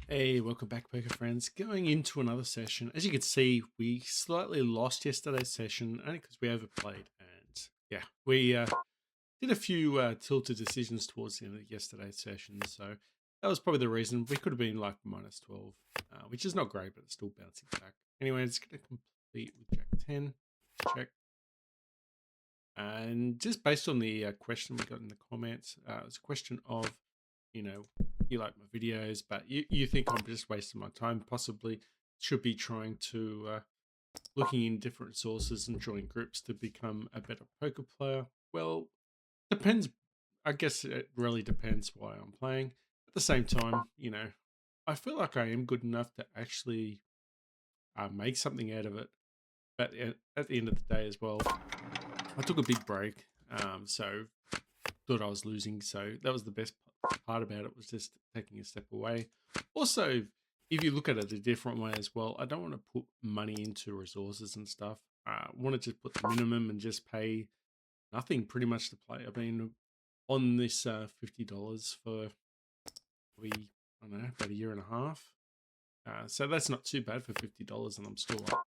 Hey, welcome back, poker friends. Going into another session. As you can see, we slightly lost yesterday's session only because we overplayed. And yeah, we did a few tilted decisions towards the end of yesterday's session. So that was probably the reason. We could have been like minus 12, which is not great, but it's still bouncing back. Anyway, it's going to complete with Jack 10. Check. And just based on the question we got in the comments, it's a question of, you like my videos, but you think I'm just wasting my time. Possibly should be trying to looking in different sources and join groups to become a better poker player. Well, depends. I guess it really depends why I'm playing. At the same time, I feel like I am good enough to actually make something out of it. But at the end of the day as well, I took a big break. So thought I was losing. So that was the best part about it, was just taking a step away. Also, if you look at it a different way as well, I don't want to put money into resources and stuff. I want to just put the minimum and just pay nothing pretty much to play. I've been on this $50 for probably, I don't know, about a year and a half. So that's not too bad for $50, and I'm still up.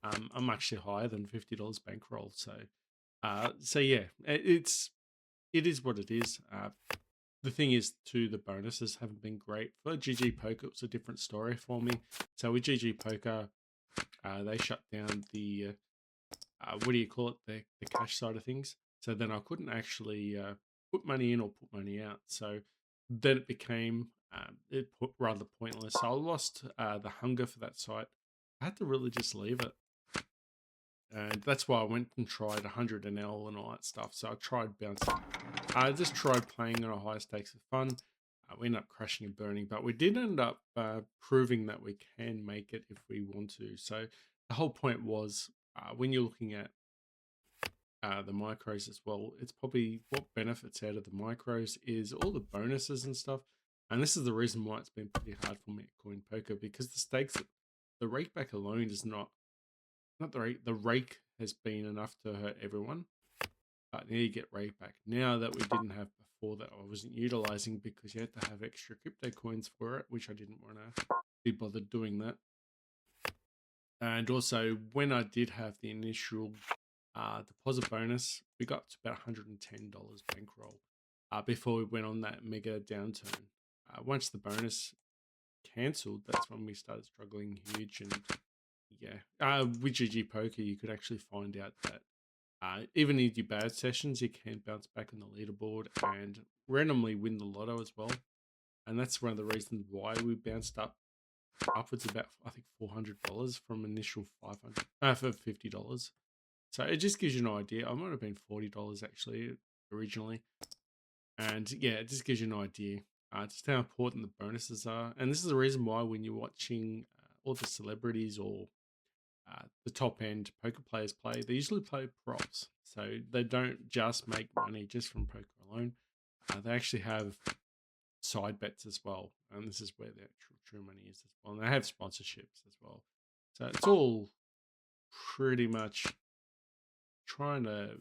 I'm actually higher than $50 bankroll. So yeah, it is what it is. The thing is, too, the bonuses haven't been great. For GG Poker, it was a different story for me. So with GG Poker, they shut down the, what do you call it, the cash side of things. So then I couldn't actually put money in or put money out. So then it became rather pointless. So I lost the hunger for that site. I had to really just leave it. And that's why I went and tried 100 NL and all that stuff. So I tried bouncing. I just tried playing on a high stakes for fun. We ended up crashing and burning, but we did end up proving that we can make it if we want to. So the whole point was, when you're looking at the micros as well, it's probably what benefits out of the micros is all the bonuses and stuff. And this is the reason why it's been pretty hard for me at coin poker, because the stakes, the rake back alone is not the rake. The rake has been enough to hurt everyone. But now you get rake back. Now that we didn't have before, that I wasn't utilizing because you had to have extra crypto coins for it, which I didn't want to be bothered doing that. And also, when I did have the initial deposit bonus, we got to about $110 bankroll before we went on that mega downturn. Once the bonus cancelled, that's when we started struggling huge. And yeah, with GG Poker, you could actually find out that even in your bad sessions, you can bounce back on the leaderboard and randomly win the lotto as well. And that's one of the reasons why we bounced upwards about, I think, $400 from initial $500 for $50. So it just gives you an idea. I might have been $40 actually originally. And yeah, it just gives you an idea just how important the bonuses are. And this is the reason why when you're watching all the celebrities or the top end poker players play, they usually play props. So they don't just make money just from poker alone. They actually have side bets as well. And this is where their true money is as well. And they have sponsorships as well. So it's all pretty much trying to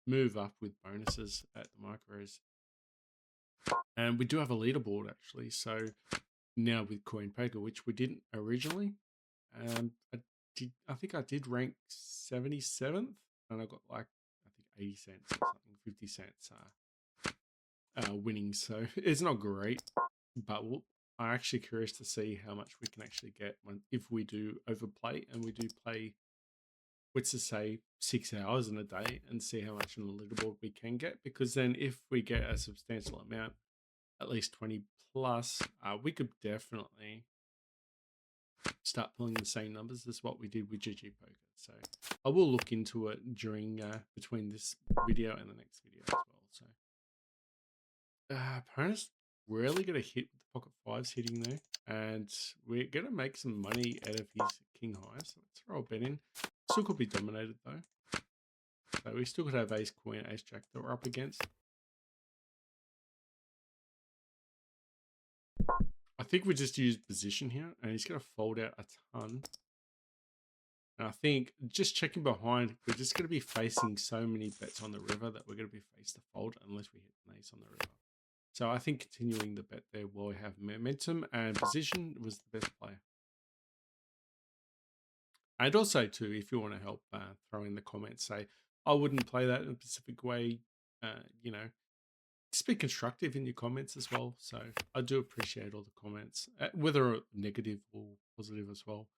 move up with bonuses at the micros. And we do have a leaderboard actually. So now with coin poker, which we didn't originally. I think I did rank 77th, and I got like, I think 80 cents or something, 50 cents winning. So it's not great, but I'm actually curious to see how much we can actually get if we do overplay and we do play, let's just say 6 hours in a day, and see how much on the leaderboard we can get. Because then if we get a substantial amount, at least 20 plus, we could definitely start pulling the same numbers as what we did with GG Poker. So I will look into it during between this video and the next video as well. So Apprentice really going to hit with the pocket fives hitting there, and we're going to make some money out of his king high. So let's throw a bet in. Still could be dominated though. So we still could have ace queen, ace jack that we're up against. I think we just use position here, and he's going to fold out a ton. And I think just checking behind, we're just going to be facing so many bets on the river that we're going to be faced to fold unless we hit an ace on the river. So I think continuing the bet there while we have momentum and position was the best play. And also too, if you want to help, throw in the comments, say, I wouldn't play that in a specific way. You know, just be constructive in your comments as well. So I do appreciate all the comments, whether negative or positive as well.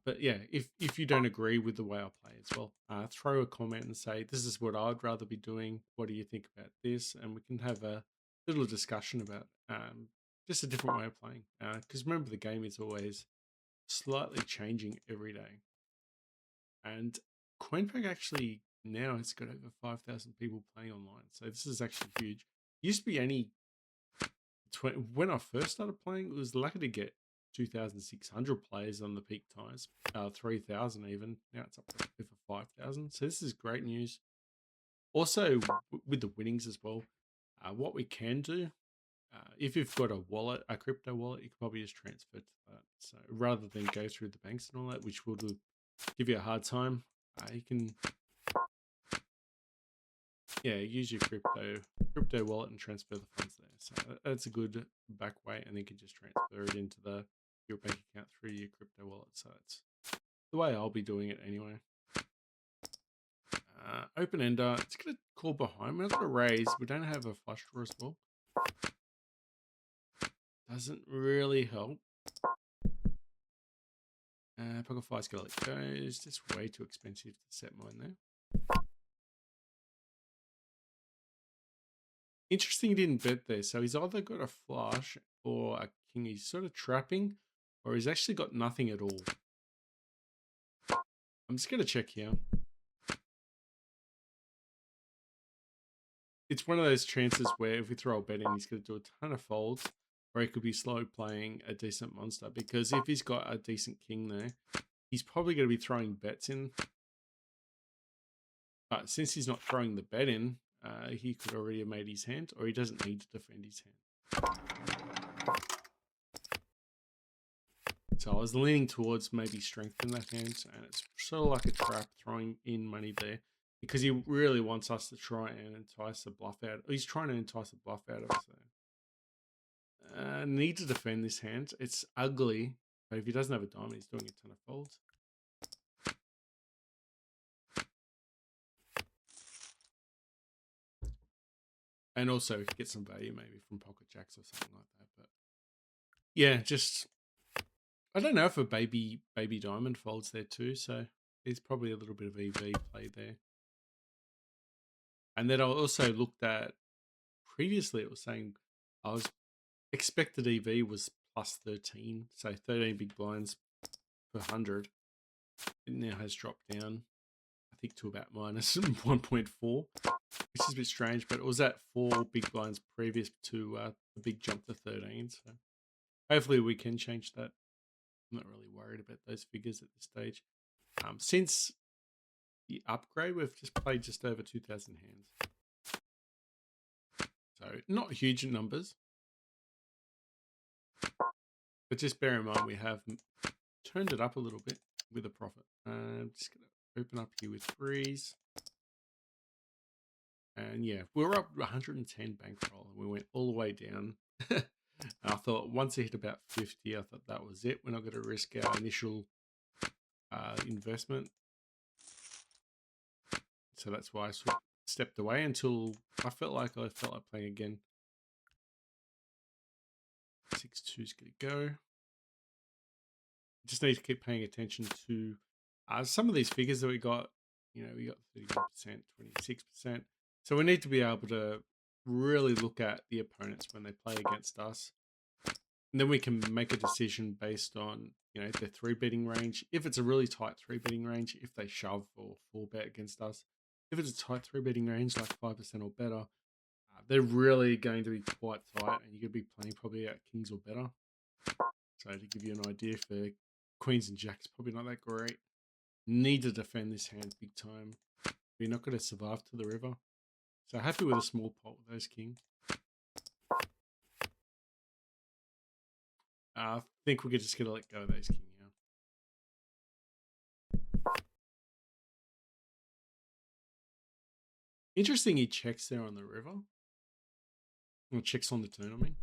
But yeah, if you don't agree with the way I play as well, throw a comment and say, this is what I'd rather be doing. What do you think about this? And we can have a little discussion about just a different way of playing. Because remember, the game is always slightly changing every day. And CoinPack actually now has got over 5,000 people playing online. So this is actually huge. Used to be any, when I first started playing, it was lucky to get 2,600 players on the peak times, 3,000 even. Now it's up to over 5,000. So this is great news. Also, with the winnings as well, what we can do, if you've got a wallet, a crypto wallet, you can probably just transfer to that. So rather than go through the banks and all that, which will give you a hard time, you can, yeah, use your crypto wallet and transfer the funds there. So that's a good back way, and you can just transfer it into your bank account through your crypto wallet. So it's the way I'll be doing it anyway. Open ender. It's gonna call behind. We're not gonna raise. We don't have a flush draw as well. Doesn't really help. Pocket Fire's gonna let go. It's just way too expensive to set mine there. Interesting he didn't bet there. So he's either got a flush or a king. He's sort of trapping, or he's actually got nothing at all. I'm just going to check here. It's one of those chances where if we throw a bet in, he's going to do a ton of folds, or he could be slow playing a decent monster. Because if he's got a decent king there, he's probably going to be throwing bets in. But since he's not throwing the bet in, he could already have made his hand, or he doesn't need to defend his hand. So I was leaning towards maybe strengthen that hand, and it's sort of like a trap throwing in money there because he really wants us to try and entice a bluff out. He's trying to entice a bluff out of us there. Need to defend this hand. It's ugly, but if he doesn't have a diamond, he's doing a ton of folds. And also get some value maybe from pocket jacks or something like that. But yeah, just I don't know if a baby diamond folds there too. So there's probably a little bit of EV play there. And then I also looked at previously. It was saying I was expected EV was plus 13, so 13 big blinds per 100. It now has dropped down, I think, to about minus 1.4, which is a bit strange, but it was at 4 big blinds previous to the big jump to 13. So hopefully we can change that. I'm not really worried about those figures at this stage. Since the upgrade, we've just played just over 2,000 hands. So not huge numbers. But just bear in mind we have turned it up a little bit with a profit. I'm just going to open up here with threes. And yeah, we were up 110 bankroll and we went all the way down. I thought once it hit about 50, I thought that was it. We're not going to risk our initial investment. So that's why I sort of stepped away until I felt like playing again. 6-2 is going to go. Just need to keep paying attention to some of these figures that we got. You know, we got 31%, 26%. So we need to be able to really look at the opponents when they play against us. And then we can make a decision based on, you know, their 3-betting range. If it's a really tight 3-betting range, if they shove or 4-bet against us. If it's a tight 3-betting range, like 5% or better, they're really going to be quite tight and you're going to be playing probably at kings or better. So to give you an idea, for queens and jacks, probably not that great. Need to defend this hand big time. We're not going to survive to the river. So happy with a small pot with those king. I think we're just going to let go of those king now. Interesting he checks there on the river. Or checks on the turn, I mean.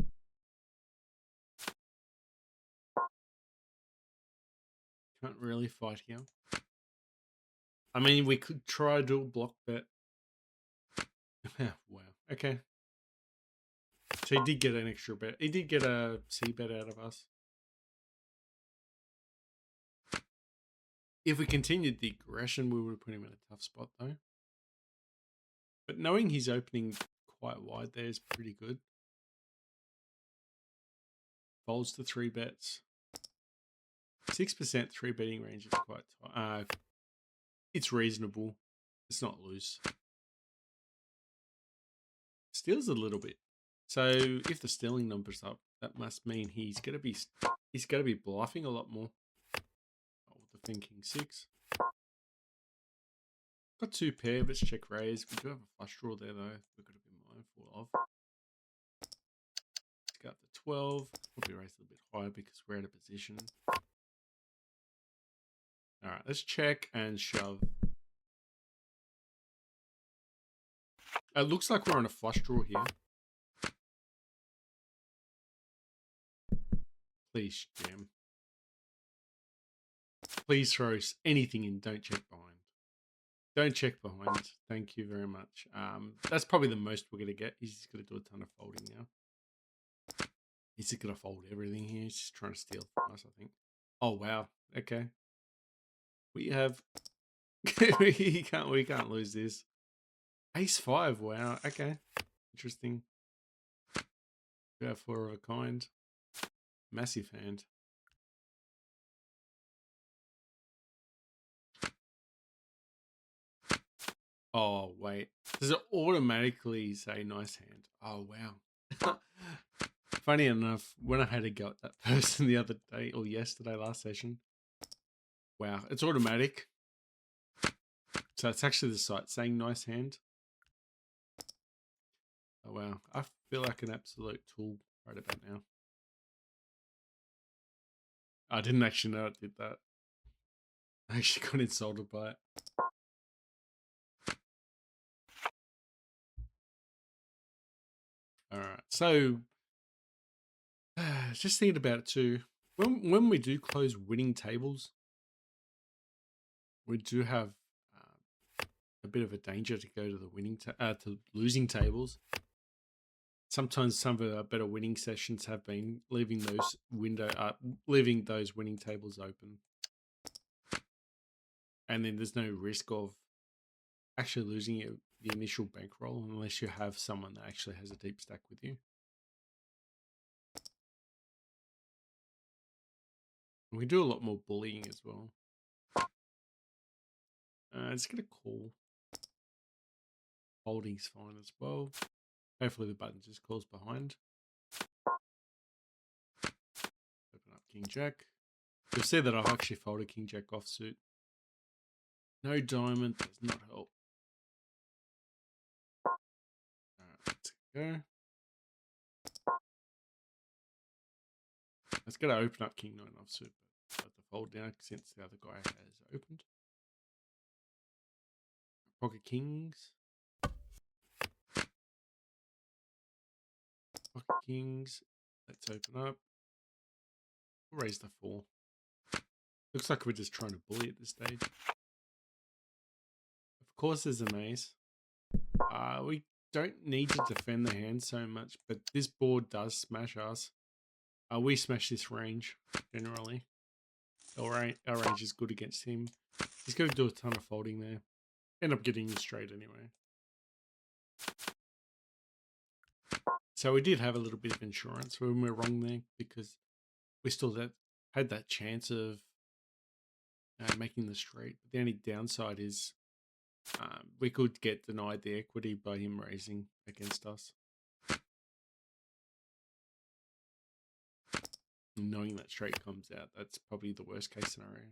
Can't really fight here. I mean, we could try a dual block bet. Wow. Okay. So he did get an extra bet. He did get a C bet out of us. If we continued the aggression, we would have put him in a tough spot, though. But knowing he's opening quite wide there is pretty good. Folds to 3 bets. 6% 3 betting range is quite tight. It's reasonable. It's not loose. Steals a little bit. So if the stealing number's up, that must mean he's gonna be bluffing a lot more. Oh, the thinking 6. Got 2 pair. Let's check raise. We do have a flush draw there though. We've got to be mindful of. Let's go up to 12. Probably raise a little bit higher because we're out of position. All right, let's check and shove. It looks like we're on a flush draw here. Please jam. Please throw anything in. Don't check behind. Don't check behind. Thank you very much. That's probably the most we're going to get. He's just going to do a ton of folding now. He's just going to fold everything here. He's just trying to steal from us, I think. Oh, wow. Okay. We have... we can't lose this. Ace 5. Wow. Okay. Interesting. We have 4 of a kind. Massive hand. Oh, wait. Does it automatically say nice hand? Oh, wow. Funny enough, when I had to go at that person the other day, or yesterday, last session. Wow, it's automatic. So it's actually the site saying nice hand. Oh, wow. I feel like an absolute tool right about now. I didn't actually know it did that. I actually got insulted by it. All right, so just thinking about it too. When we do close winning tables, we do have a bit of a danger to go to the to losing tables. Sometimes some of our better winning sessions have been leaving those winning tables open, and then there's no risk of actually losing the initial bankroll unless you have someone that actually has a deep stack with you. And we do a lot more bullying as well. It's gonna call. Holding's fine as well. Hopefully the button just calls behind. Open up King Jack. You'll see that I've actually folded King Jack offsuit. No diamond does not help. Alright, let's go. Let's go to open up King 9 offsuit, but I have to fold down since the other guy has opened. Pocket Kings. Pocket Kings. Let's open up. We'll raise the 4. Looks like we're just trying to bully at this stage. Of course there's an ace. We don't need to defend the hand so much, but this board does smash us. We smash this range, generally. Our range is good against him. He's going to do a ton of folding there. End up getting you straight anyway. So we did have a little bit of insurance when we were wrong there, because we still had that chance of making the straight. But the only downside is we could get denied the equity by him raising against us. Knowing that straight comes out, that's probably the worst case scenario.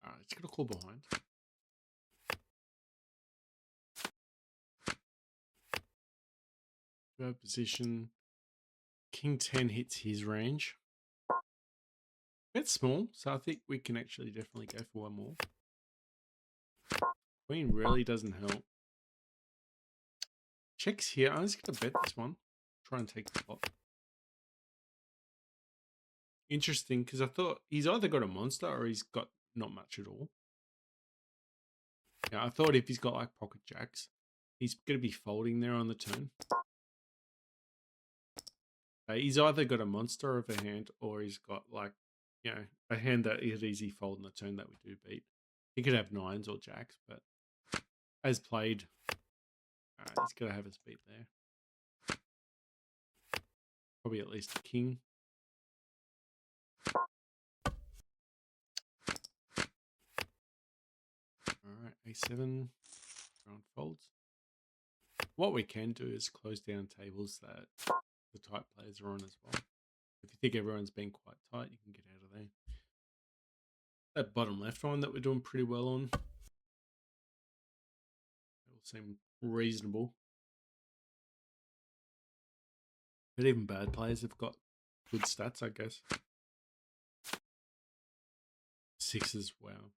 Alright, it's gonna call behind. Third position. King 10 hits his range. It's small, so I think we can actually definitely go for one more. Queen really doesn't help. Checks here. I'm just going to bet this one. Try and take the pot. Interesting, because I thought he's either got a monster or he's got not much at all. Yeah, I thought if he's got like pocket jacks, he's going to be folding there on the turn. He's either got a monster of a hand or he's got like, you know, a hand that is easy fold on the turn that we do beat. He could have nines or jacks, but as played, he's going to have us beat there. Probably at least a king. All right, a7, round folds. What we can do is close down tables that the tight players are on as well. If you think everyone's been quite tight, you can get out of there. That bottom left one that we're doing pretty well on, it will seem reasonable. But even bad players have got good stats, I guess. Sixes, wow.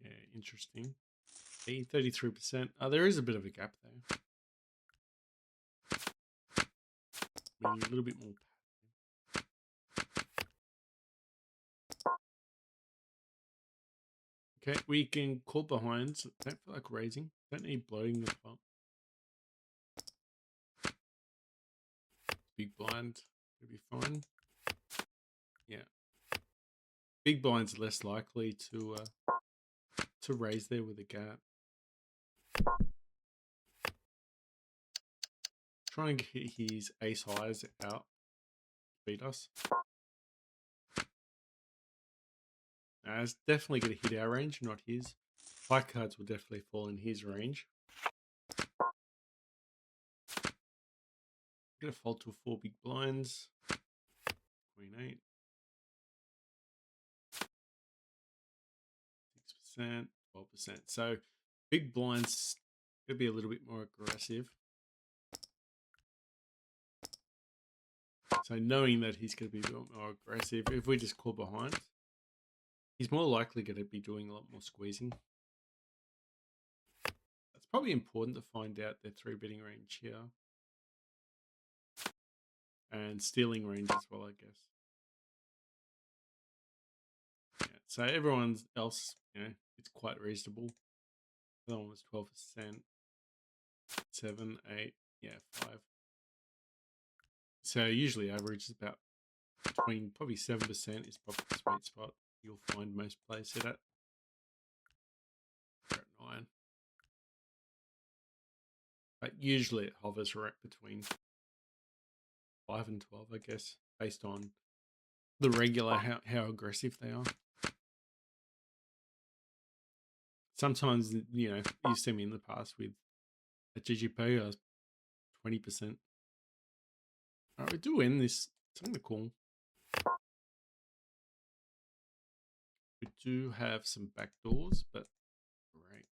Yeah, interesting. 33%. There is a bit of a gap there. Maybe a little bit more. Okay, we can call behinds. Don't feel like raising. Don't need bloating the pot. Big blind would be fine. Yeah. Big blind's less likely to raise there with a gap. Try and get his ace highs out. Beat us. It's definitely going to hit our range, not his. High cards will definitely fall in his range. I'm going to fold to 4 big blinds. Queen 8. 6%, 12%. So big blinds going to be a little bit more aggressive. So knowing that he's going to be a bit more aggressive, if we just call behind, he's more likely going to be doing a lot more squeezing. That's probably important to find out their 3-betting range here. And stealing range as well, I guess. Yeah, so everyone else, you know, it's quite reasonable. The other one was 12%. 7, 8, yeah, 5. So usually average is about between probably 7% is probably the sweet spot you'll find most players hit at. We're at 9. But usually it hovers right between 5 and 12, I guess, based on the regular, how aggressive they are. Sometimes, you know, you've seen me in the past with a GGP, I was 20%. All right, we do end this. Something to call. We do have some back doors, but great.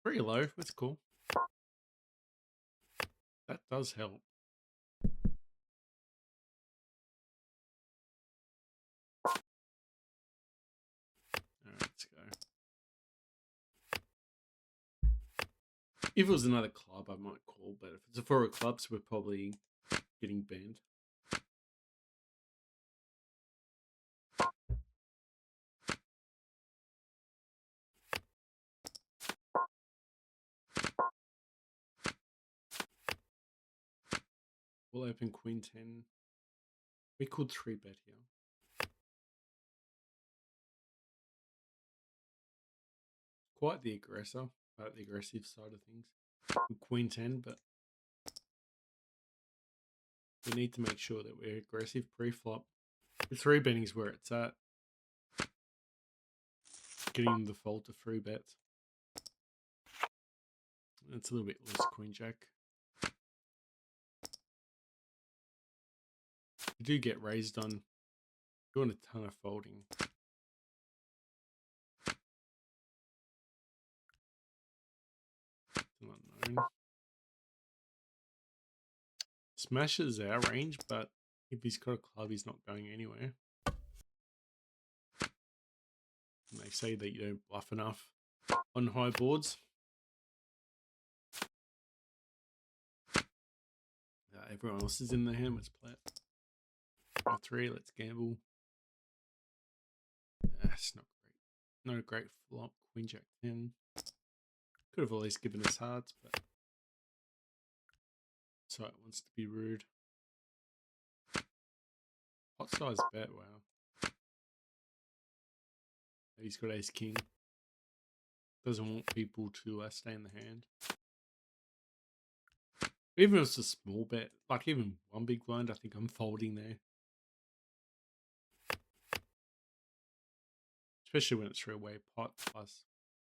Pretty low. That's cool. That does help. All right, let's go. If it was another club, I might call, but if it's a 4 of clubs, we're probably getting banned. We'll open Queen 10. We could 3-bet here. Quite the aggressor, the aggressive side of things. Queen 10, but we need to make sure that we're aggressive pre-flop. The 3-betting is where it's at. Getting the fold to 3-bets. It's a little bit loose, Queen Jack. You do get raised on. Doing a ton of folding. It's unknown. smashes our range, but if he's got a club, he's not going anywhere. And they say that you don't bluff enough on high boards. Everyone else is in the hand. Let's play it. 5-3. Let's gamble. That's not great. Not a great flop. Queen Jack 10. Could have at least given us hearts, but so it wants to be rude. Hot size bet. Wow. He's got ace king. Doesn't want people to stay in the hand. Even if it's a small bet, like even one big blind, I think I'm folding there. Especially when it's three-way pot plus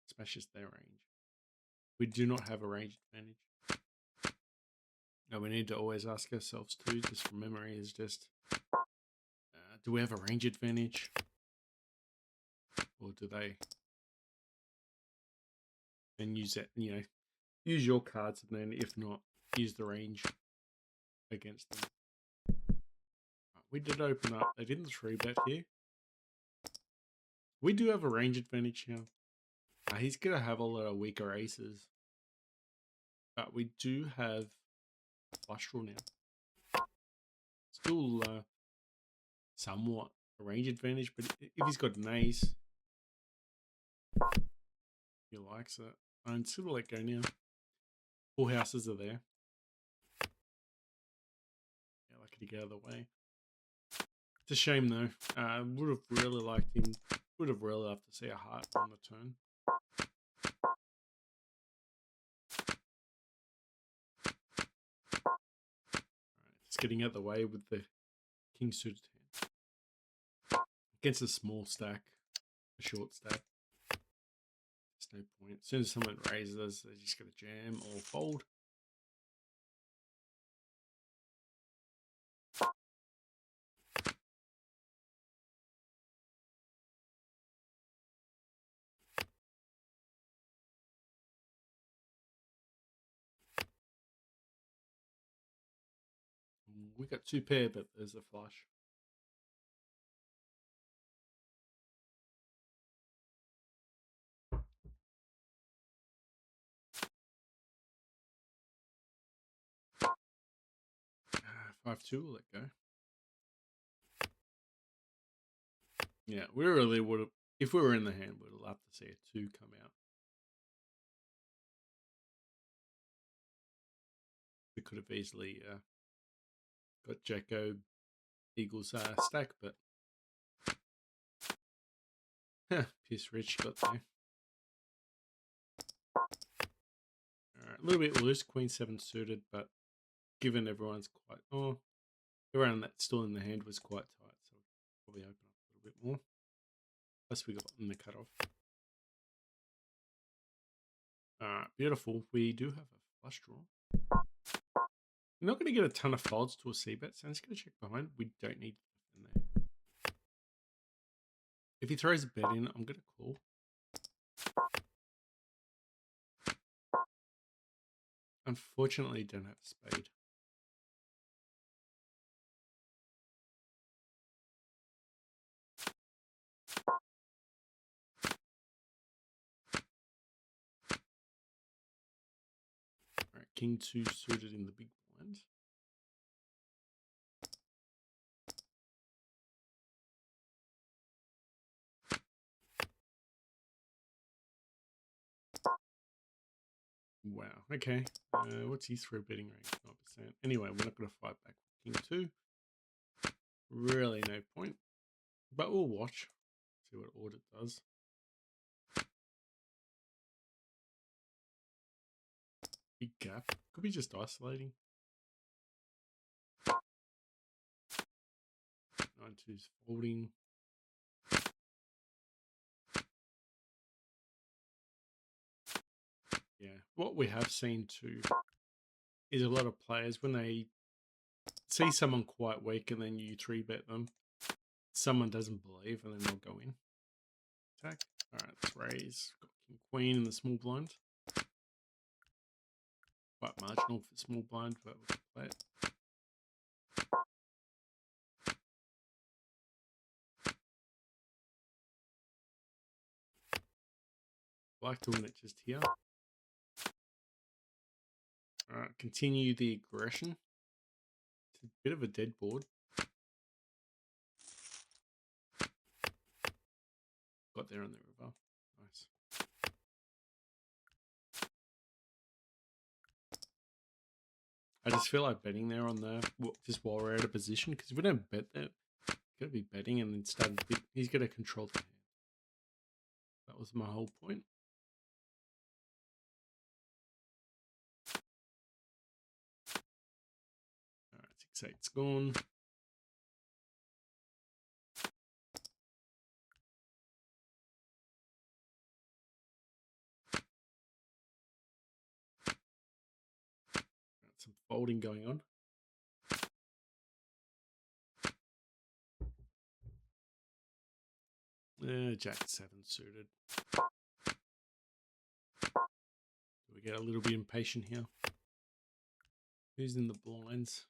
smashes their range. We do not have a range advantage. Now we need to always ask ourselves too, just from memory, is just, do we have a range advantage? Or do they? And use that, you know, use your cards, and then if not, use the range against them. We did open up. They didn't 3-bet here. We do have a range advantage here. He's going to have a lot of weaker aces. But we do have flush draw now. Still somewhat a range advantage, but if he's got an ace, he likes it. I'm still let go now. Full houses are there. Yeah, lucky to get out of the way. It's a shame though. Would have really liked him. Would have really loved to see a heart on the turn. Alright, just getting out of the way with the king suited hand. Against a small stack, a short stack. There's no point. As soon as someone raises, they're just going to jam or fold. We got 2 pair, but there's a flush. Uh, 5-2, we'll let go. Yeah, we really would have, if we were in the hand, we'd have loved to see a 2 come out. We could have easily got Jacko Eagles stack, but Pierce Rich got there. Alright, a little bit loose, Queen 7 suited, but given everyone's quite, everyone that's still in the hand was quite tight, so we'll probably open up a little bit more. Plus we got in the cutoff. Alright, beautiful. We do have a flush draw. We're not going to get a ton of folds to a c-bet, so I'm just going to check behind. We don't need in there. If he throws a bet in, I'm going to call. Unfortunately, don't have a spade. Alright, King 2 suited in the big blind. Wow, okay. What's his throw betting range? 9%. Anyway, we're not going to fight back with King 2. Really no point. But we'll watch. See what audit does. Big gap. Could be just isolating. 9-2's folding. Yeah, what we have seen too is a lot of players, when they see someone quite weak and then you 3-bet them, someone doesn't believe and then they'll go in. Attack. Alright, let's raise. Got King Queen in the small blind. Quite marginal for small blind, but we'll play it. like to win it just here. All right, continue the aggression. It's a bit of a dead board. Got there on the river. Nice. I just feel like betting there on the just while we're out of position, because if we don't bet that, gotta be betting and then start. He's gonna control the hand. That was my whole point. All right, 6-8's gone. Got some folding going on. Jack-7 suited. We get a little bit impatient here. Who's in the blinds?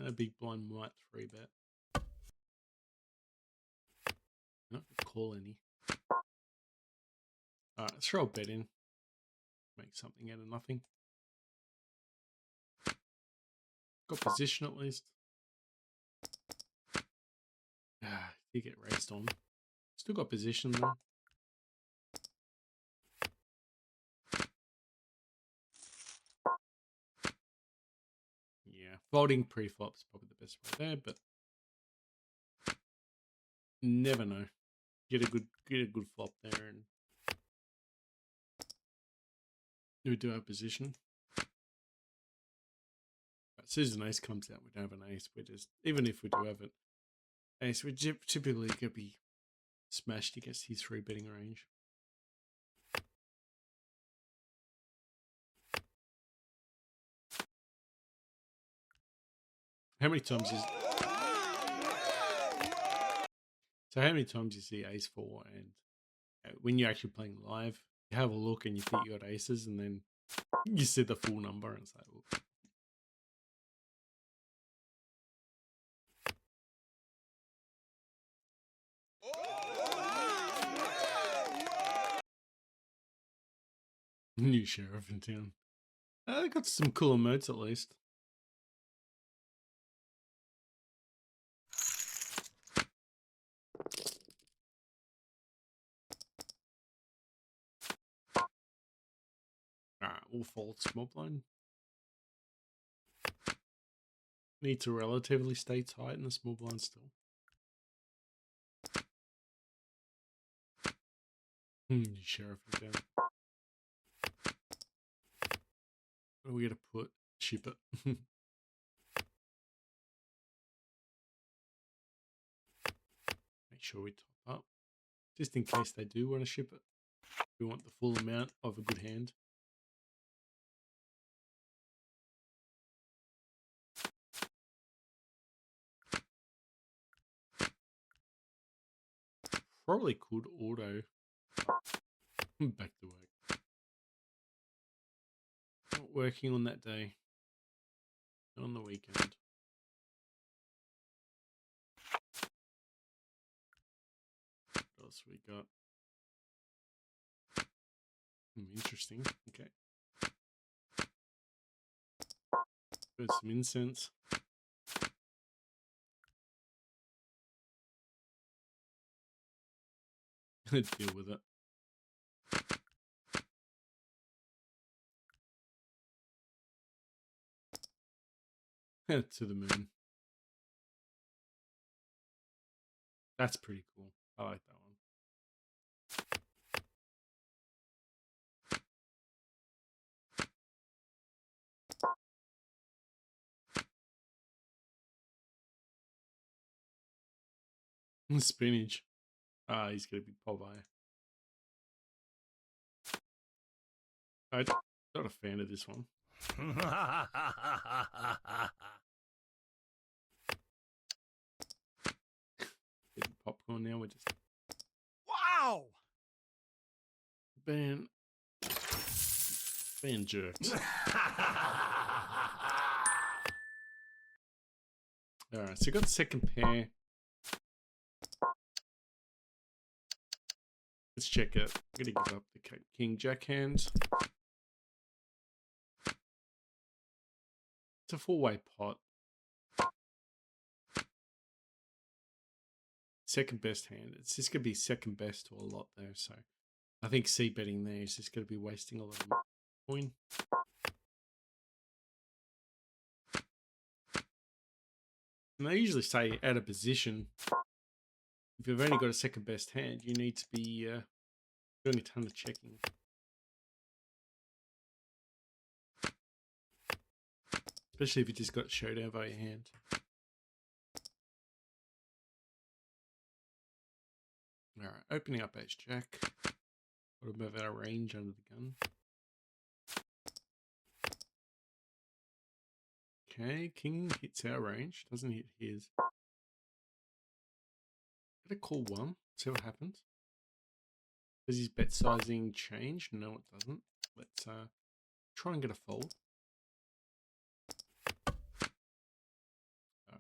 A big blind might 3-bet. Not gonna call any. Alright, let's throw a bet in. Make something out of nothing. Got position at least. Did get raised on. Still got position though. Yeah, folding pre-flop is probably the best way there, but never know. Get a good flop there, and we do have position. But as soon as an ace comes out, we don't have an ace. We're just, even if we do have an ace, we're typically gonna be smashed against his 3-betting range. How many times is so? How many times you see ace 4, and when you're actually playing live, you have a look and you think you got aces, and then you see the full number and it's like, oops. New sheriff in town. They got some cool emotes at least. Alright, we'll fold small blind. Need to relatively stay tight in the small blind still. New sheriff in town. What are we gonna put? Ship it. Make sure we top up. Just in case they do want to ship it. We want the full amount of a good hand. Probably could auto. Back to work. Not working on that day. Not on the weekend. What else we got? Interesting. Okay. Got some incense. Deal with it. To the moon. That's pretty cool. I like that one. Spinach. He's gonna be Popeye. I'm not a fan of this one. Getting popcorn now. We're just being jerked. All right, so you got the second pair. Let's check it. I'm going to give up the king jack hand. It's a four-way pot. Second best hand. It's just going to be second best to a lot there. So I think C betting there is just going to be wasting a lot of coin. And they usually say out of position, if you've only got a second best hand, you need to be doing a ton of checking. Especially if you just got showdown by your hand. Alright, opening up ace jack. Got to move out of range under the gun. Okay, king hits our range, doesn't hit his. Get a call one, see what happens. Does his bet sizing change? No, it doesn't. Let's try and get a fold.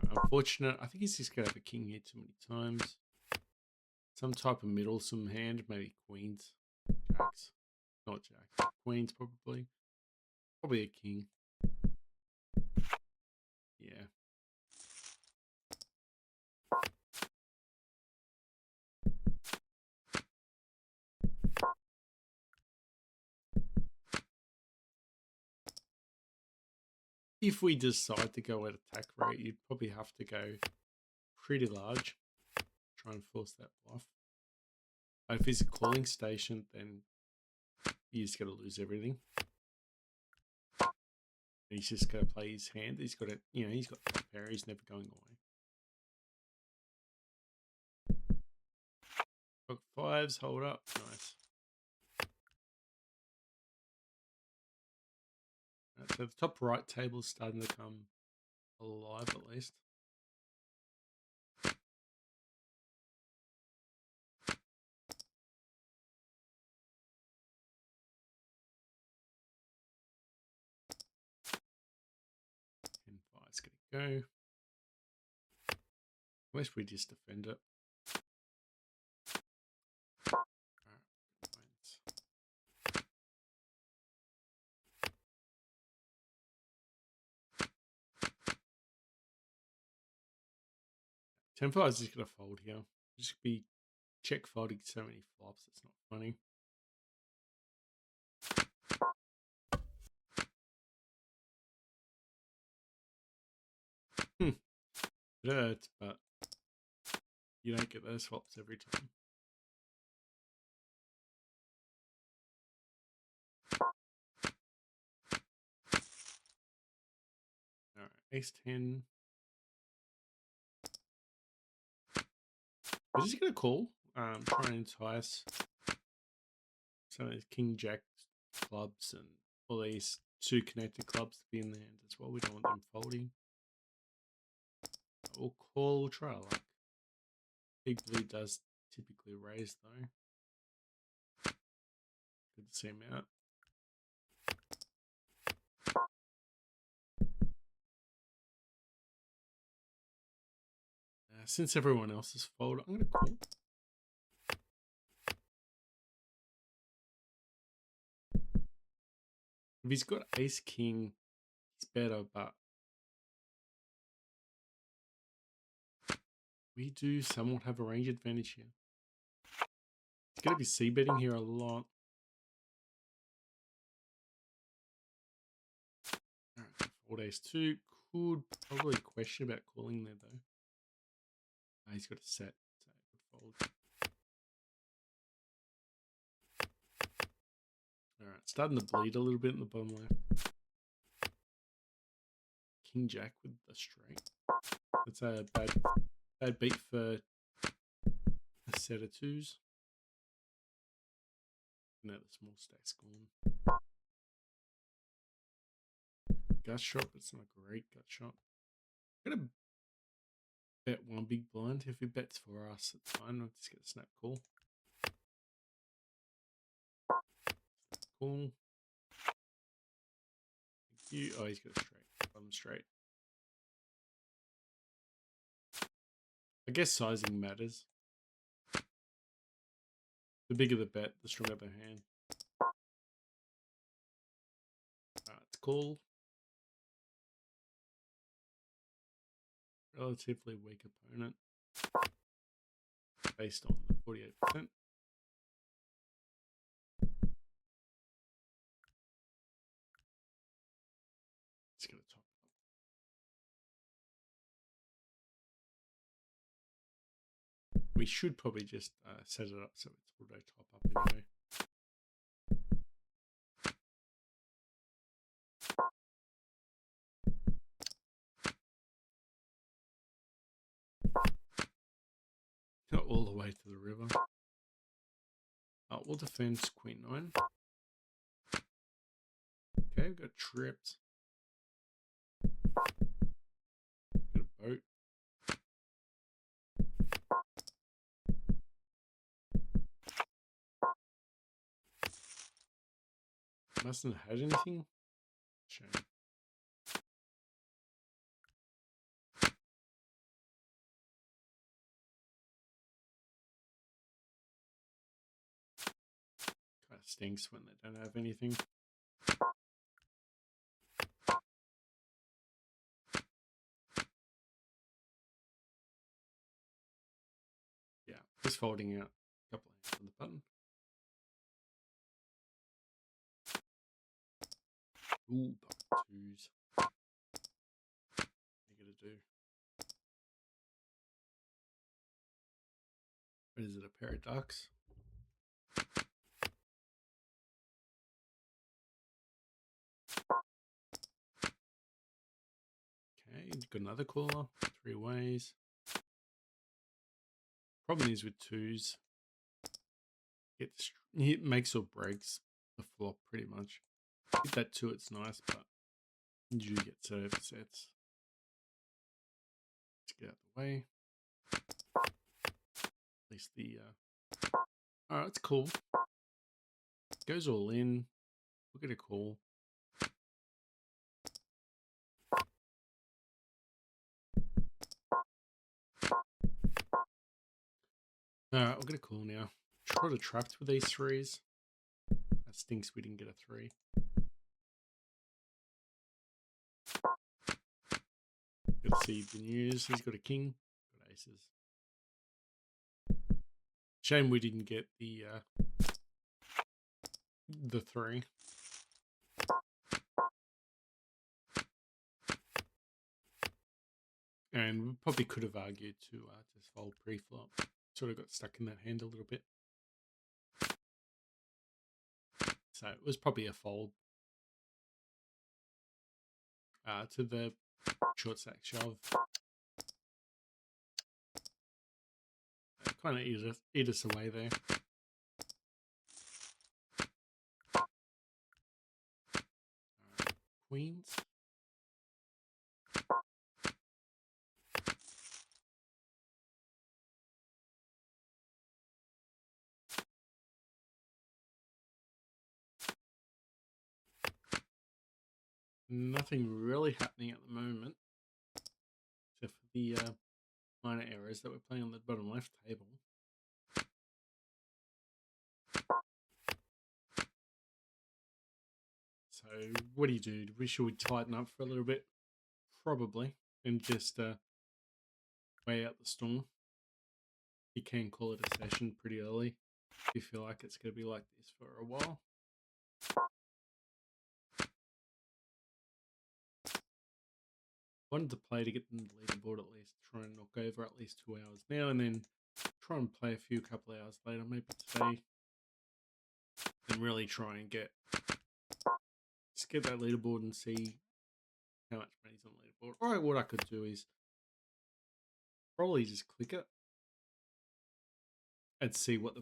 Unfortunate. I think he's just going to have a king here too many times. Some type of middlesome hand, maybe queens, jacks. Not jacks. Queens probably. Probably a king. Yeah. If we decide to go at attack rate, you'd probably have to go pretty large. Try and force that bluff. But if he's a calling station, then he's just going to lose everything. He's just going to play his hand. He's got it, you know, he's got top pair. He's never going away. Got fives, hold up. Nice. Right, so the top right table's starting to come alive at least. And five's going to go. Unless we just defend it. Ten five is just going to fold here. Just be check folding so many flops. It's not funny. It hurts, but you don't get those flops every time. Alright, ace 10. We're just going to call. Try and entice some of these king jack clubs and all these two connected clubs to be in the hand as well. We don't want them folding. We'll call, we'll try our luck. Big blue does typically raise though. Good to see him out. Since everyone else is folded, I'm going to call. If he's got ace king, he's better, but we do somewhat have a range advantage here. He's going to be c-betting here a lot. Alright, fold ace 2. Could probably question about calling there though. He's got a set, so could fold. Alright, starting to bleed a little bit in the bottom left. King jack with the straight. That's a bad beat for a set of twos. Now the small stack's gone. Gut shot, but it's not a great gut shot. I'm gonna bet one big blind. If he bets for us, it's fine. I'll just get a snap call. Cool. Thank you. Oh, he's got a straight. Bottom straight. I guess sizing matters. The bigger the bet, the stronger the hand. It's cool. Relatively weak opponent based on the 48%. It's going to top it up. We should probably just set it up so it's auto top up anyway. Not all the way to the river. We'll defend Queen 9. Okay, we've got tripped. Got a boat. Mustn't have had anything. Shame. Kind of stinks when they don't have anything. Yeah, just folding out a couple of hands on the button. Ooh, bucket twos. What are you gonna do? What is it, a pair of ducks? Okay, got another caller. 3 ways. Problem is with twos, it makes or breaks the flop pretty much. Hit that 2, it's nice, but you do get serve sets. Let's get out of the way. At least the alright, it's cool. Goes all in. We'll get a call. Alright, we'll get a call now. Sort of trapped with these 3s. That stinks we didn't get a 3. Good to see the news. He's got a king. Got aces. Shame we didn't get the 3. And we probably could have argued to just fold pre-flop. Sort of got stuck in that hand a little bit. So it was probably a fold to the short stack shove. Kind of eat us away there. Queens. Nothing really happening at the moment, except for the minor errors that we're playing on the bottom left table. So what do? Should we tighten up for a little bit? Probably, and just weigh out the storm. You can call it a session pretty early if you feel like it's going to be like this for a while. Wanted to play to get the leaderboard at least, try and knock over at least 2 hours now, and then try and play a couple of hours later, maybe today, and really try and get that leaderboard and see how much money's on the leaderboard. Or what I could do is probably just click it and see what the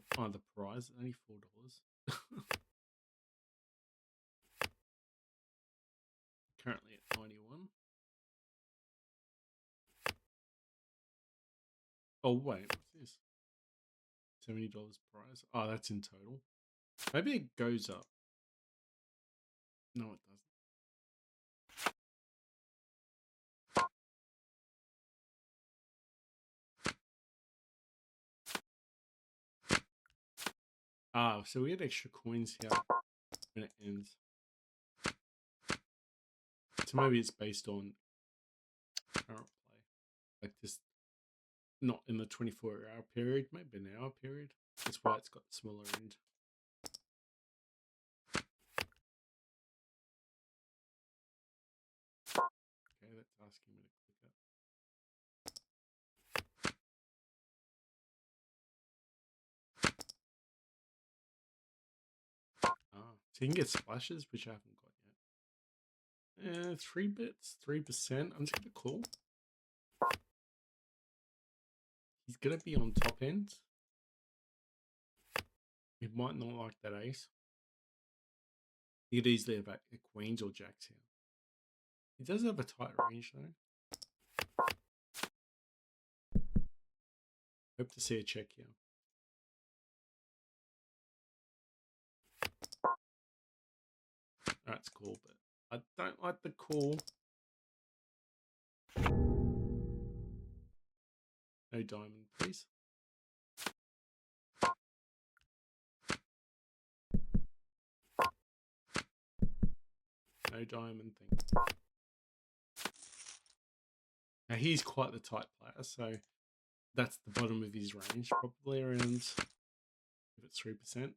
prize is. Only $4. Currently at 91. Oh wait, what's this? $70 prize. Oh, that's in total. Maybe it goes up. No, it doesn't. Ah, so we get extra coins here when it ends. So maybe it's based on current play, like just not in the 24-hour period, maybe an hour period. That's why it's got the smaller end. Okay, that's asking me to click it. Ah, so you can get splashes, which I haven't got yet. 3 bits, 3%. I'm just gonna call. He's gonna be on top end. He might not like that ace. He could easily have a queens or jacks here. He does have a tight range though. Hope to see a check here. That's cool, but I don't like the call. No diamond, please. No diamond, thank you. Now he's quite the tight player, so that's the bottom of his range, probably around, if it's 3%.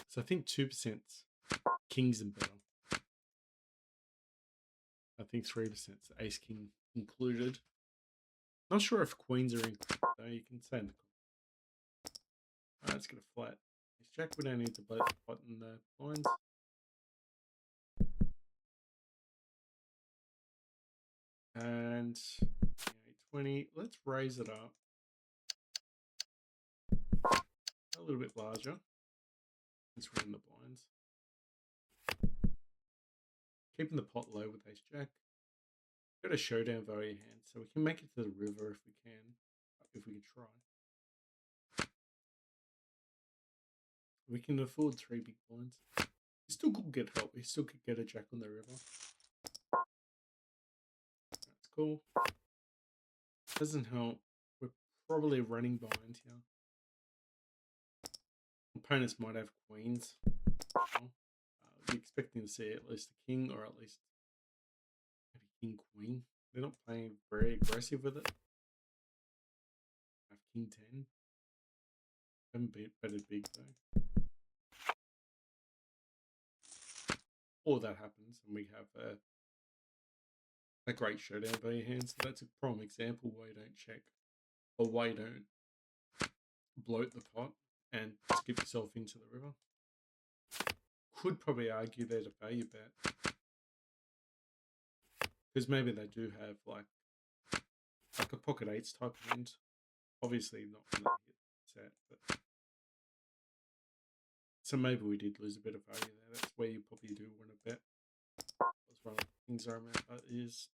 So I think 2% kings and better. I think 3% ace king included. Not sure if queens are included though, you can say in the comments. Alright, let's get a flat. Ace jack, we don't need to button the blinds. And 20, let's raise it up a little bit larger since we're in the blinds. Keeping the pot low with ace jack. Got a showdown value hand, so we can make it to the river if we can try. We can afford 3 big blinds. We still could get help. We still could get a jack on the river. That's cool. Doesn't help. We're probably running behind here. Opponents might have queens. We're expecting to see at least a king, or at least maybe king queen. They're not playing very aggressive with it. Have king 10. Haven't betted big though. Or that happens and we have a great showdown value hand. So that's a prime example why you don't check, or why you don't bloat the pot and skip yourself into the river. Could probably argue there's a value bet, because maybe they do have like a pocket eights type hand. Obviously not going to hit set, but so maybe we did lose a bit of value there. That's where you probably do want to bet. That's one of the things I remember is,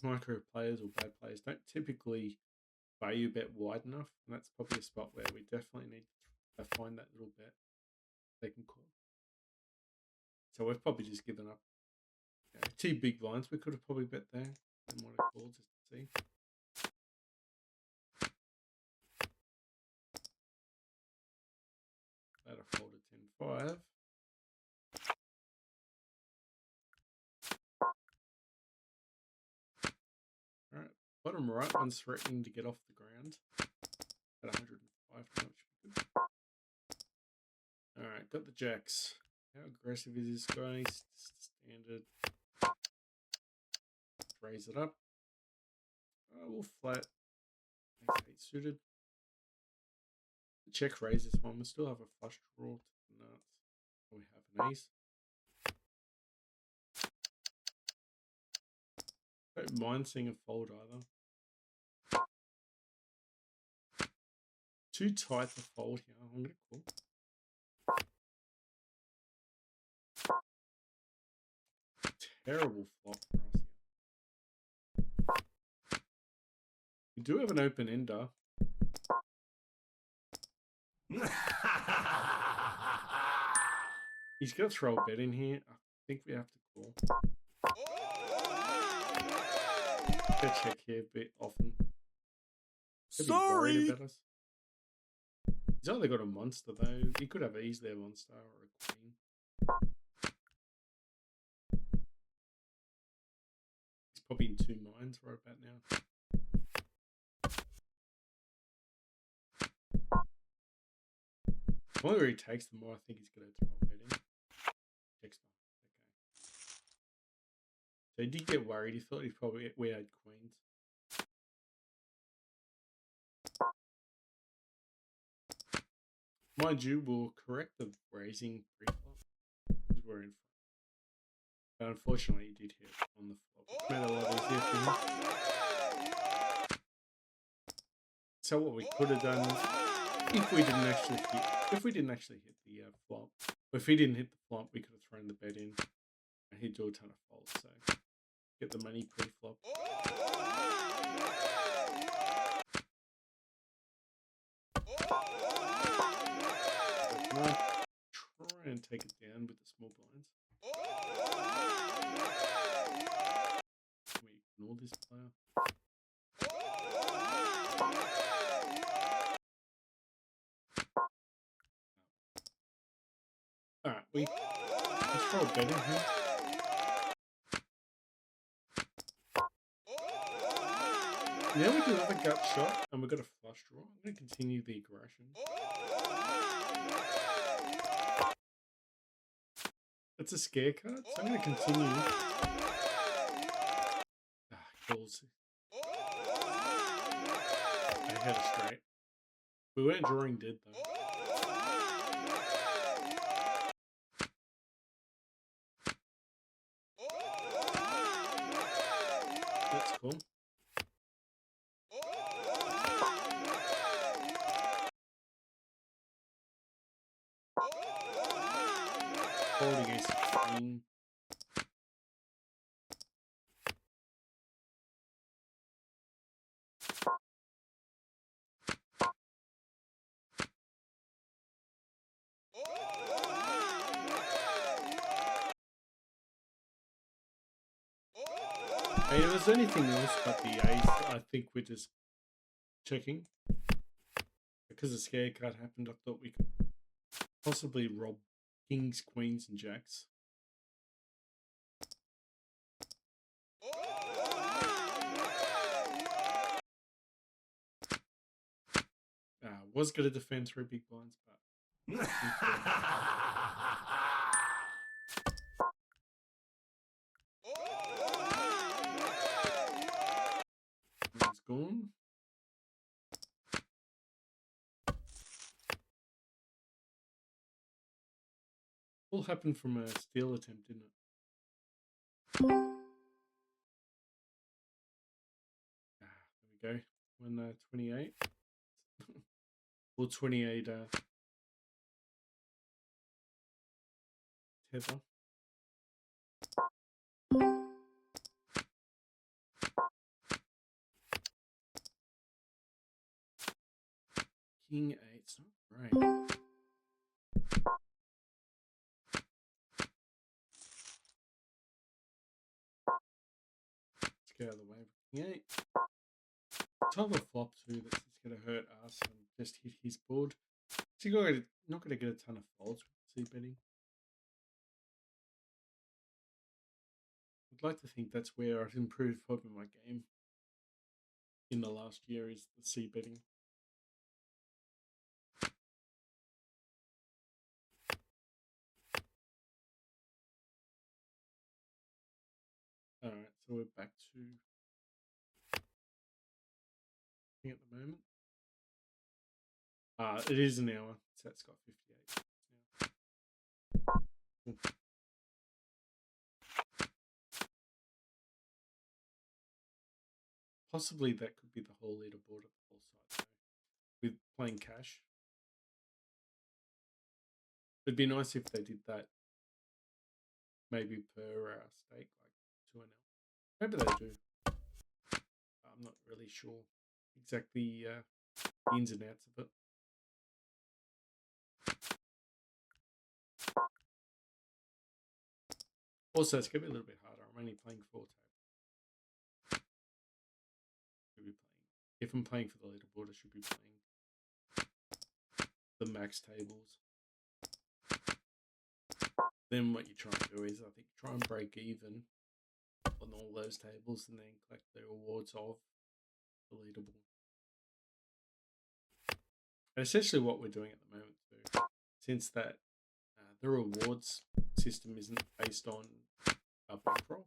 micro players or bad players don't typically value bet wide enough, and that's probably a spot where we definitely need to find that little bet they can call. So we've probably just given up. 2 big blinds we could have probably bet there and want to call just to see. Ladder folded 10-5. Alright, bottom right one's threatening to get off the ground at 105 now, which should be good. Alright, got the jacks. How aggressive is this guy? Standard. Let's raise it up. We'll flat. Ace 8 suited. Check raise this one. We still have a flush draw to the nuts. We have an ace. Don't mind seeing a fold either. Too tight to fold here. I'm going to call. Terrible flop for us here. We do have an open ender. He's going to throw a bet in here. I think we have to call. Check here a bit often. Could be worried about us. He's either got a monster though. He could have easily a monster or a queen. He's probably in 2 minds right about now. The longer he takes, the more I think he's going to throw a bet in. Checks not. Okay. So he did get worried. He thought we had queens. Mind you, we'll correct the raising pre-flop because we're in front. But unfortunately, he did hit on the flop, which made it a lot easier for him. So what we could have done, if we didn't actually hit the flop, or if he didn't hit the flop, we could have thrown the bet in, and he'd do a ton of folds. So get the money pre-flop. Try and take it down with the small blinds. Can we ignore this player? Alright, let's throw a bet in here. Now we do have a gut shot and we've got a flush draw. I'm going to continue the aggression. It's a scare card, so I'm going to continue. Calls. I had a straight. We weren't drawing dead though. That's cool. Fold against the queen. Hey, if there's anything else but the ace, I think we're just checking. Because the scare card happened, I thought we could possibly rob kings, queens, and jacks. Was going to defend 3 big blinds, but... It's gone. All happened from a steal attempt, didn't it? There we go. When 28. Or 28 tether. King 8's not great. Let's get out of the way. King 8. Top of flop too, that's just going to hurt us and just hit his board. So you're not going to get a ton of folds with C betting. I'd like to think that's where I've improved probably my game in the last year is the C betting. Alright, so we're back to at the moment. It is an hour, so it's got 58. Cool. Possibly that could be the whole leaderboard at the whole site, though, with playing cash. It'd be nice if they did that maybe per stake, like 2 an L. Maybe they do. I'm not really sure exactly the ins and outs of it. Also, it's going to be a little bit harder. I'm only playing 4 tables. Could be playing if I'm playing for the leaderboard, I should be playing the max tables. Then what you try and do is, I think, try and break even on all those tables and then collect the rewards of the leaderboard. And essentially what we're doing at the moment too, since that the rewards system isn't based on our bankroll,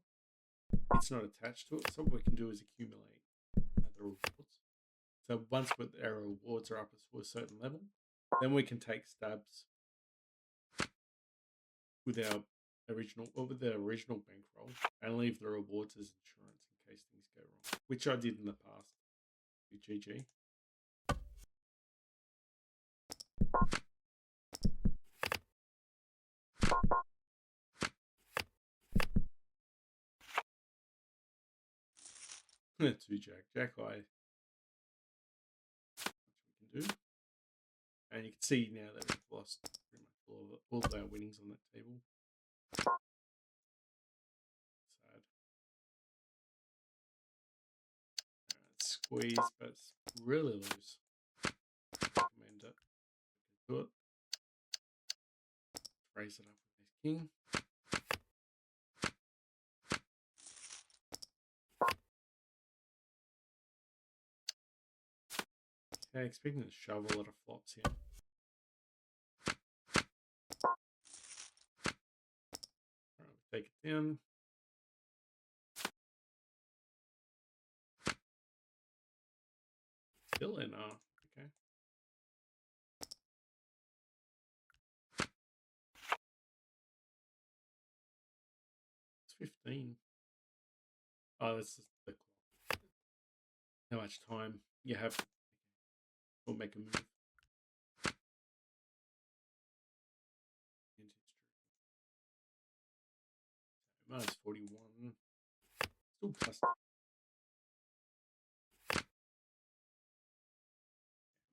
it's not attached to it. So what we can do is accumulate the rewards. So once our rewards are up to a certain level, then we can take stabs with our original bankroll and leave the rewards as insurance in case things go wrong, which I did in the past with GG. Two Jack high. We can do, and you can see now that we've lost pretty much all of our winnings on that table. Sad. Squeeze, but it's really loose. Recommend it. Do it. Raise it up with this king. Okay, expecting to shove a lot of flops here. Alright, take it down. Still in okay. It's 15. Oh, that's just the clock. How much time you have to make a move. Minus 41. Still plus.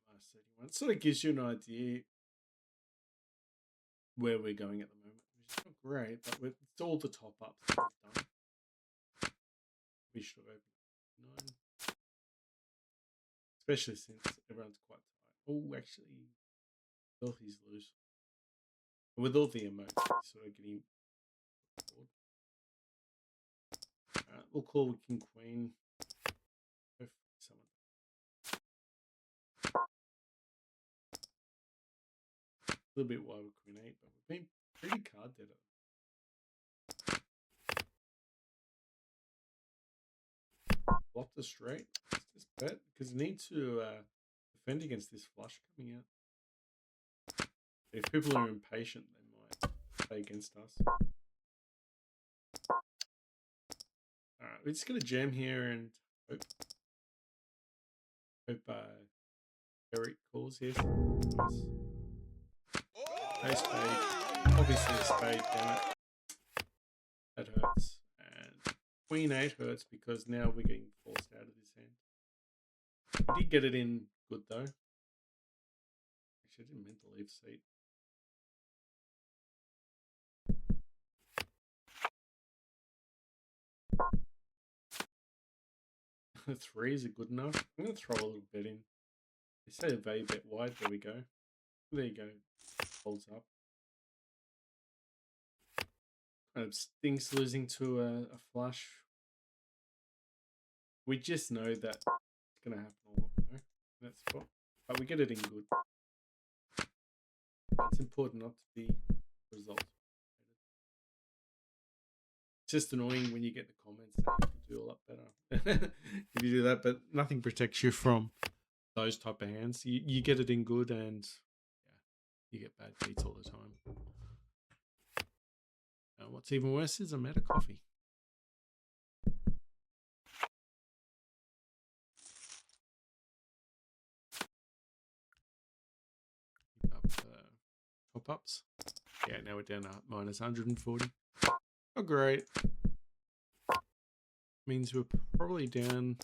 Minus 31. It sort of gives you an idea where we're going at the moment, which is not great, but it's all the top ups that we've done. We should have opened 9. Especially since everyone's quite tight. Oh, actually, he's loose. With all the emotes, he's sort of getting bored. We'll call King Queen. Someone. A little bit wide with Queen 8, but we've been pretty card dead. Flop the straight. Let's just bet because you need to defend against this flush coming out. If people are impatient, they might play against us. Alright, we're just going to jam here and hope Eric calls here. Nice. No spade. Obviously a spade, damn it. That hurts. And Queen 8 hurts because now we're getting forced out of this hand. We did get it in good though. Actually, I didn't mean to leave seat. Threes are good enough. I'm going to throw a little bit in. They say a value bet wide. There we go. There you go. Holds up. Kind of stinks losing to a flush. We just know that it's going to happen a lot though. That spot. But we get it in good. It's important not to be results. It's just annoying when you get the comments saying you could do a lot better if you do that, but nothing protects you from those type of hands. You get it in good and yeah, you get bad beats all the time. What's even worse is I'm out of coffee. Keep up top ups. Yeah, now we're down to minus 140. Oh, great. Means we're probably down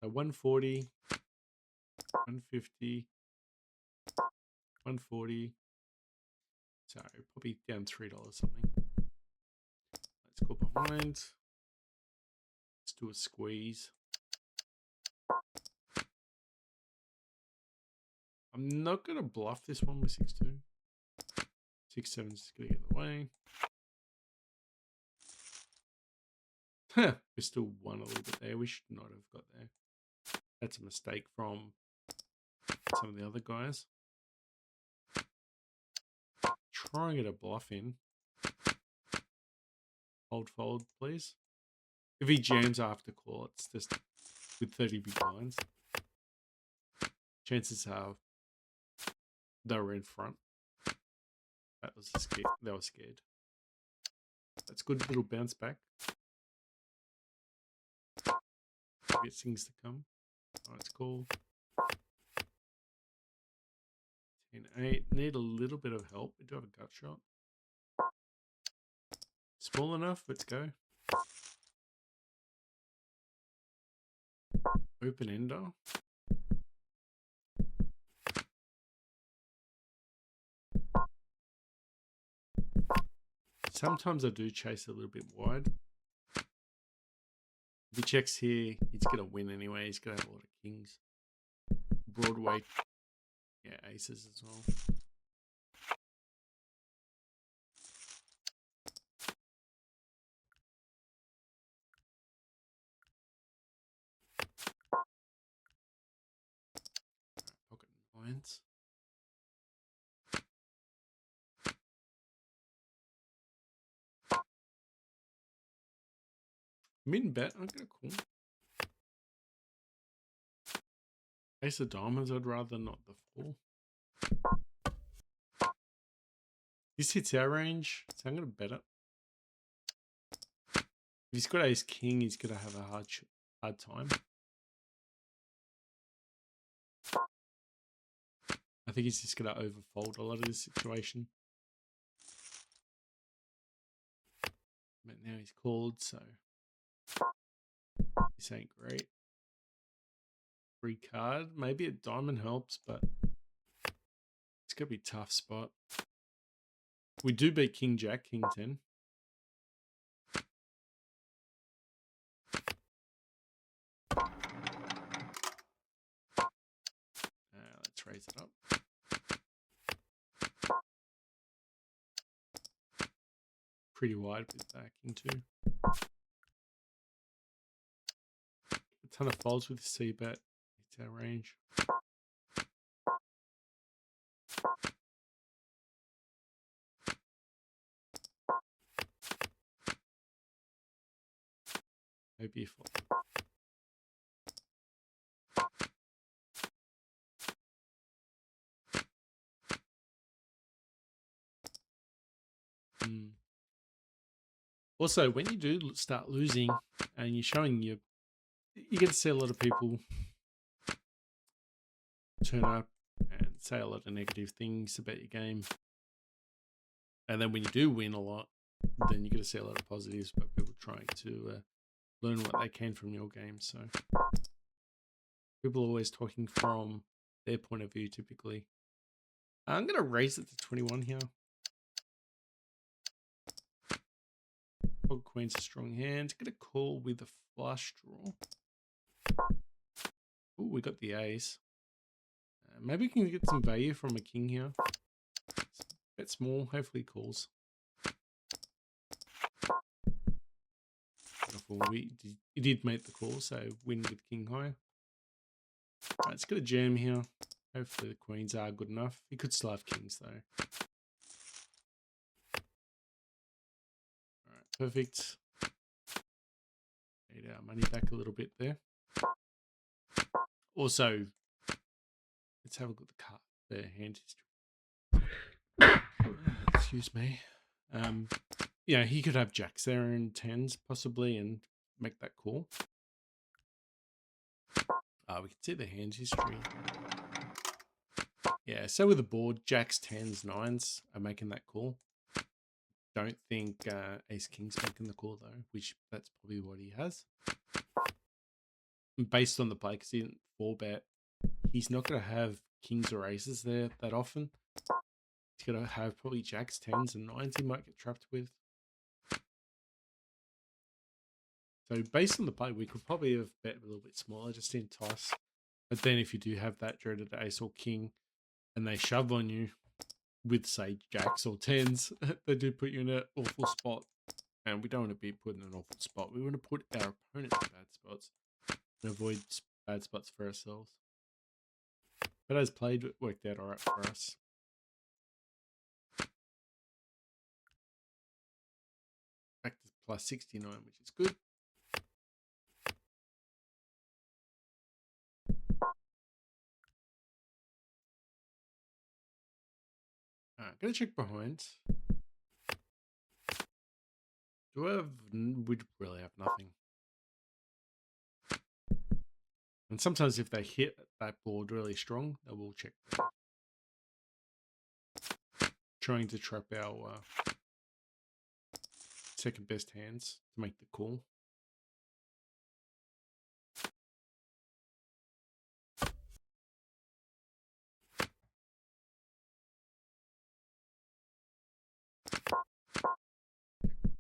140, 150, 140. So probably down $3 something. Let's go behind. Let's do a squeeze. I'm not going to bluff this one with 6-2. 6-7 is going to get in the way. We still won a little bit there. We should not have got there. That's a mistake from some of the other guys. Try and get a bluff in. Hold fold, please. If he jams after call, it's just with 30 big blinds. Chances are they were in front. That was scared. They were scared. That's good little bounce back. Get things to come. Oh, it's cool. 10-8. Need a little bit of help. We do have a gut shot. Small enough. Let's go. Open ender. Sometimes I do chase a little bit wide. If he checks here, he's going to win anyway. He's going to have a lot of kings. Broadway. Yeah, aces as well. Pocket nines. Min bet, I'm going to call. Ace of diamonds, I'd rather not the 4. This hits our range, so I'm going to bet it. If he's got ace king, he's going to have a hard time. I think he's just going to overfold a lot of this situation. But now he's called, so this ain't great. Free card. Maybe a diamond helps, but it's going to be a tough spot. We do beat King Jack, King 10. Let's raise it up. Pretty wide with King 2. A ton of folds with C-bet. It's our range. Maybe if Also, when you do start losing and you're showing you get to see a lot of people turn up and say a lot of negative things about your game. And then when you do win a lot, then you get to see a lot of positives about people trying to learn what they can from your game. So people are always talking from their point of view, typically. I'm going to raise it to 21 here. Queen's a strong hand. Going to call with a flush draw. Oh, we got the ace. Maybe we can get some value from a king here. Bet small. Hopefully calls. He did make the call, so win with king high. Right, let's get a jam here. Hopefully the queens are good enough. He could still have kings though. All right, perfect. Need our money back a little bit there. Also, let's have a look at the card, the hand history. Excuse me. Yeah, he could have jacks there and tens possibly and make that call. We can see the hand history. Yeah, so with the board, jacks, tens, nines are making that call. Don't think ace king's making the call though, which that's probably what he has. And based on the play, because he didn't 4-bet, he's not going to have kings or aces there that often. He's going to have probably jacks, tens, and nines he might get trapped with. So based on the play, we could probably have bet a little bit smaller just to entice. But then if you do have that dreaded ace or king and they shove on you with, say, jacks or tens, they do put you in an awful spot. And we don't want to be put in an awful spot. We want to put our opponents in bad spots and avoid bad spots for ourselves. But as played, it worked out all right for us. Back to plus 69, which is good. Gonna check behind. Do I have? We'd really have nothing. And sometimes if they hit that board really strong, they will check there. Trying to trap our second best hands to make the call.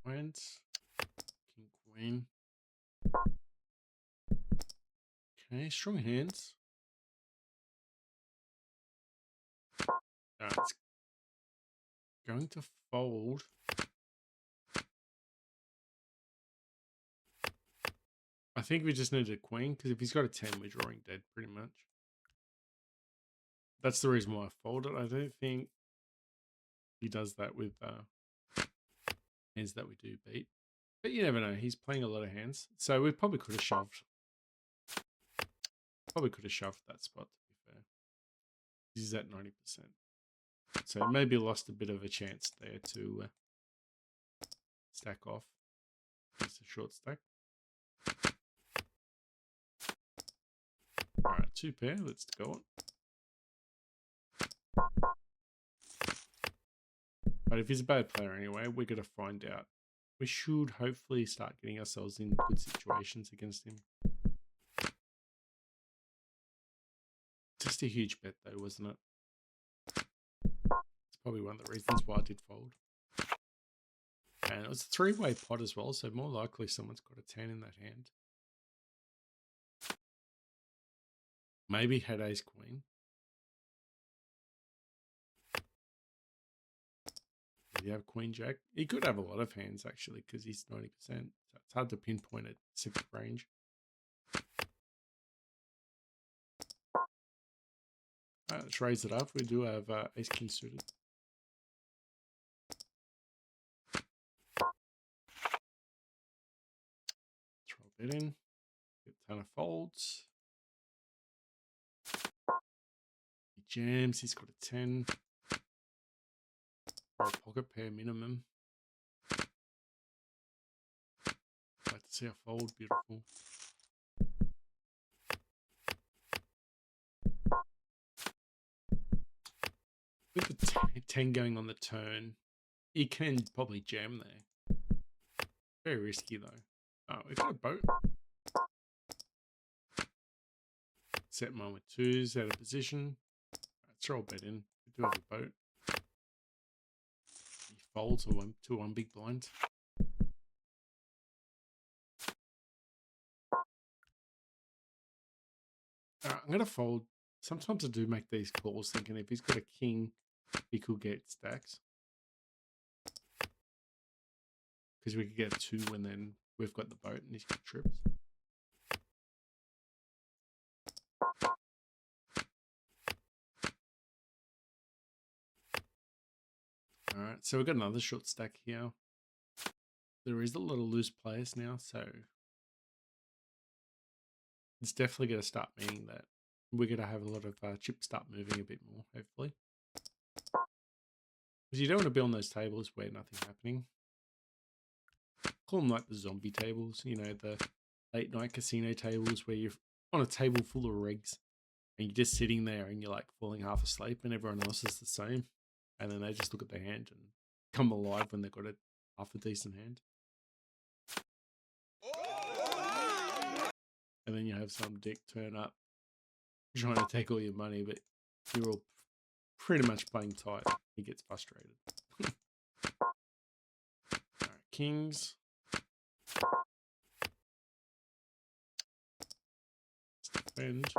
Hands. King, queen. Okay, strong hands. It's going to fold. I think we just need a queen, because if he's got a 10, we're drawing dead pretty much. That's the reason why I folded. I don't think he does that with hands that we do beat. But you never know. He's playing a lot of hands. So we probably could have shoved. Probably could have shoved that spot, to be fair. He's at 90%. So maybe lost a bit of a chance there to stack off. It's a short stack. All right, 2 pair. Let's go on. But if he's a bad player anyway, we're going to find out. We should hopefully start getting ourselves in good situations against him. Just a huge bet though, wasn't it? It's probably one of the reasons why I did fold. And it was a 3-way pot as well, so more likely someone's got a 10 in that hand. Maybe had ace queen. Did he have queen jack? He could have a lot of hands actually, because he's 90%. So it's hard to pinpoint a specific range. Let's raise it up. We do have ace king suited. Throw a bit in. Get a ton of folds. He jams. He's got a 10. Or a pocket pair minimum. Like to see a fold. Beautiful. With the 10 going on the turn, he can probably jam there. Very risky though. Oh, we've got a boat. Set mine with 2s out of position. Let's throw a bet in. We do have a boat. He folds to one big blind. I'm going to fold. Sometimes I do make these calls thinking if he's got a king, he could get stacks. Because we could get a 2 and then we've got the boat and he's got trips. Alright, so we've got another short stack here. There is a lot of loose players now, so it's definitely going to start meaning that we're going to have a lot of chips start moving a bit more, hopefully. Because you don't want to be on those tables where nothing's happening. Call them like the zombie tables, you know, the late night casino tables where you're on a table full of rigs and you're just sitting there and you're like falling half asleep and everyone else is the same. And then they just look at their hand and come alive when they've got a half a decent hand. And then you have some dick turn up trying to take all your money, but you're all pretty much playing tight. He gets frustrated. All right, kings. defend.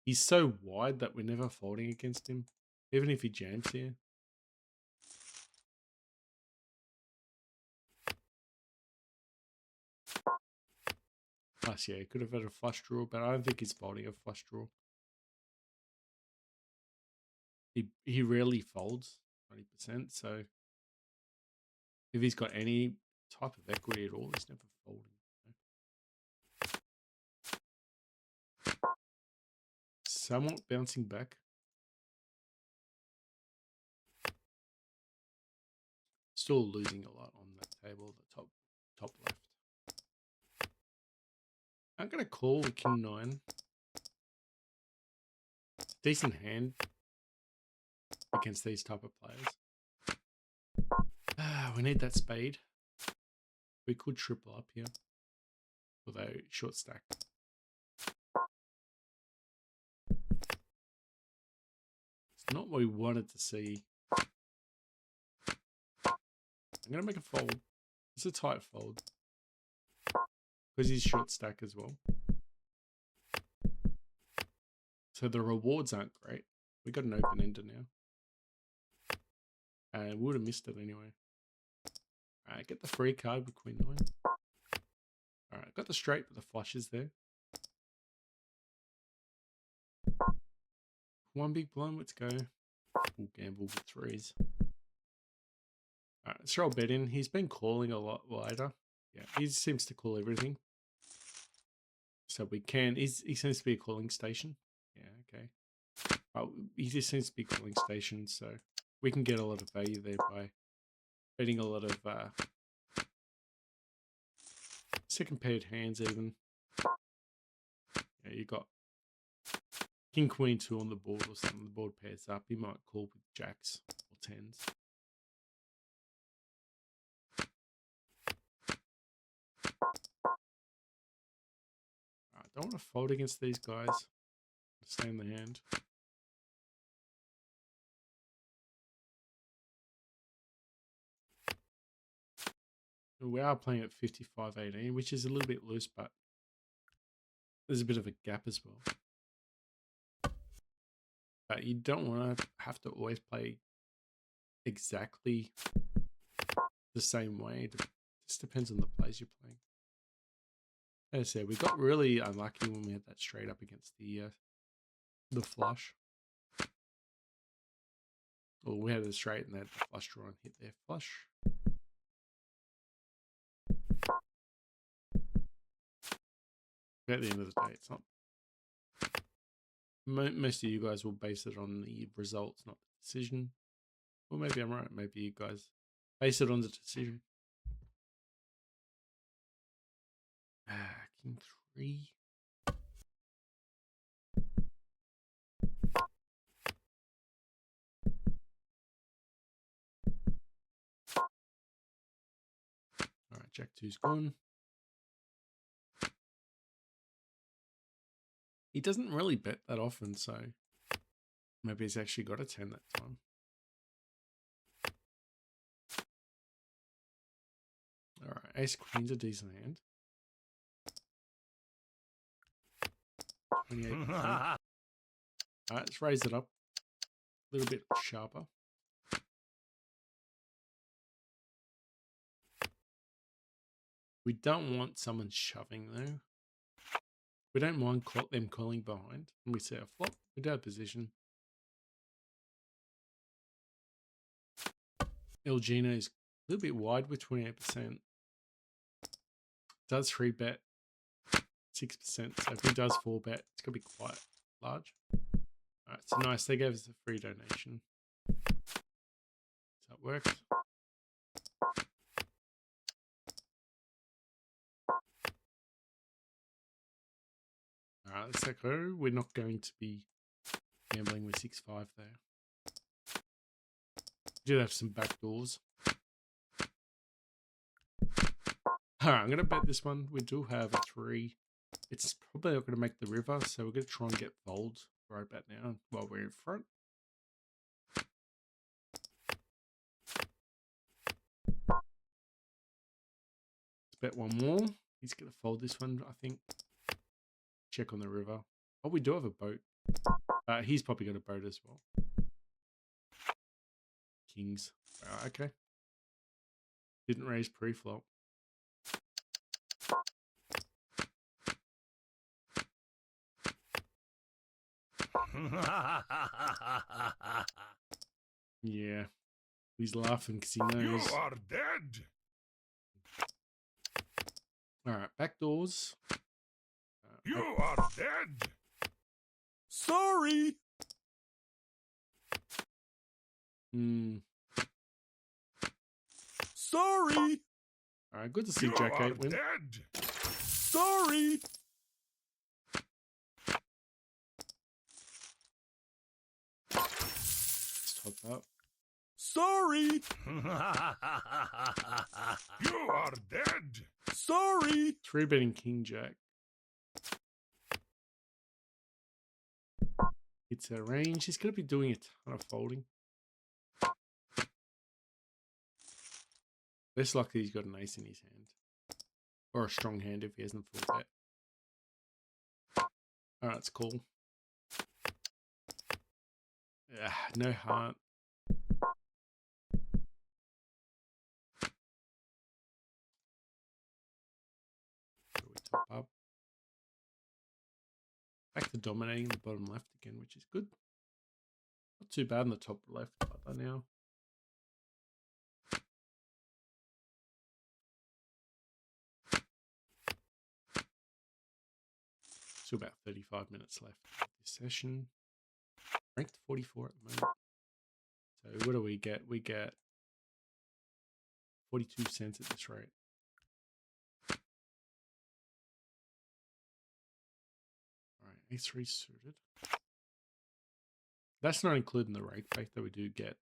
He's so wide that we're never folding against him, even if he jams here. Plus, yeah, he could have had a flush draw, but I don't think he's folding a flush draw. He rarely folds 20%, so if he's got any type of equity at all, he's never folding. Somewhat bouncing back. Still losing a lot on that table, the top left. I'm gonna call the king 9. Decent hand against these type of players. We need that spade. We could triple up here, although short stack. It's not what we wanted to see. I'm gonna make a fold. It's a tight fold because he's short stack as well. So the rewards aren't great. We got an open ender now. And we would have missed it anyway. Alright, get the free card with queen 9. Alright, got the straight, but the flush is there. One big blind, let's go. We'll gamble with 3s. Alright, let's throw a bet in. He's been calling a lot later. Yeah, he seems to call everything. So we can, he seems to be a calling station. Yeah, okay. He just seems to be a calling station, so we can get a lot of value there by betting a lot of second paired hands even. Yeah, you got king, queen 2 on the board or something. The board pairs up. He might call with jacks or 10s. I don't want to fold against these guys. Stay in the hand. We are playing at 55-18, which is a little bit loose, but there's a bit of a gap as well. But you don't want to have to always play exactly the same way. It just depends on the plays you're playing. As I said, we got really unlucky when we had that straight up against the flush. Well, we had the straight and they had the flush draw and hit their flush. At the end of the day, it's not. Most of you guys will base it on the results, not the decision. Or maybe I'm right. Maybe you guys base it on the decision. King 3. All right, Jack 2's gone. He doesn't really bet that often, so maybe he's actually got a 10 that time. All right, ace queen's a decent hand. 28%. All right, let's raise it up a little bit sharper. We don't want someone shoving though. We don't mind them calling behind. And we see a flop with our position. Elgina is a little bit wide with 28%. Does 3-bet 6%. So if he does 4-bet, it's going to be quite large. All right, so nice. They gave us a free donation. So it works. All right, let's go. We're not going to be gambling with 6-5 there. We do have some back doors. All right, I'm going to bet this one. We do have a 3. It's probably not going to make the river, so we're going to try and get fold right about now while we're in front. Let's bet one more. He's going to fold this one, I think. check on the river. Oh, we do have a boat. He's probably got a boat as well. Kings. Okay. Didn't raise pre-flop. Yeah. He's laughing because he knows. You are dead. All right, backdoors. You are dead. Sorry. Sorry. All right, good to see Jack 8 win. Dead. Sorry. Let's top up. Sorry. You are dead. Sorry. 3-betting King Jack. It's a range. He's going to be doing a ton of folding. Less likely he's got an ace in his hand. Or a strong hand if he hasn't full bet. Alright, it's cool. No heart. We top up. Back to dominating the bottom left again, which is good. Not too bad in the top left by now. Still about 35 minutes left of this session. Ranked 44 at the moment. So what do we get? We get 42 cents at this rate. Alright, A3 suited. That's not including the rake back that we do get.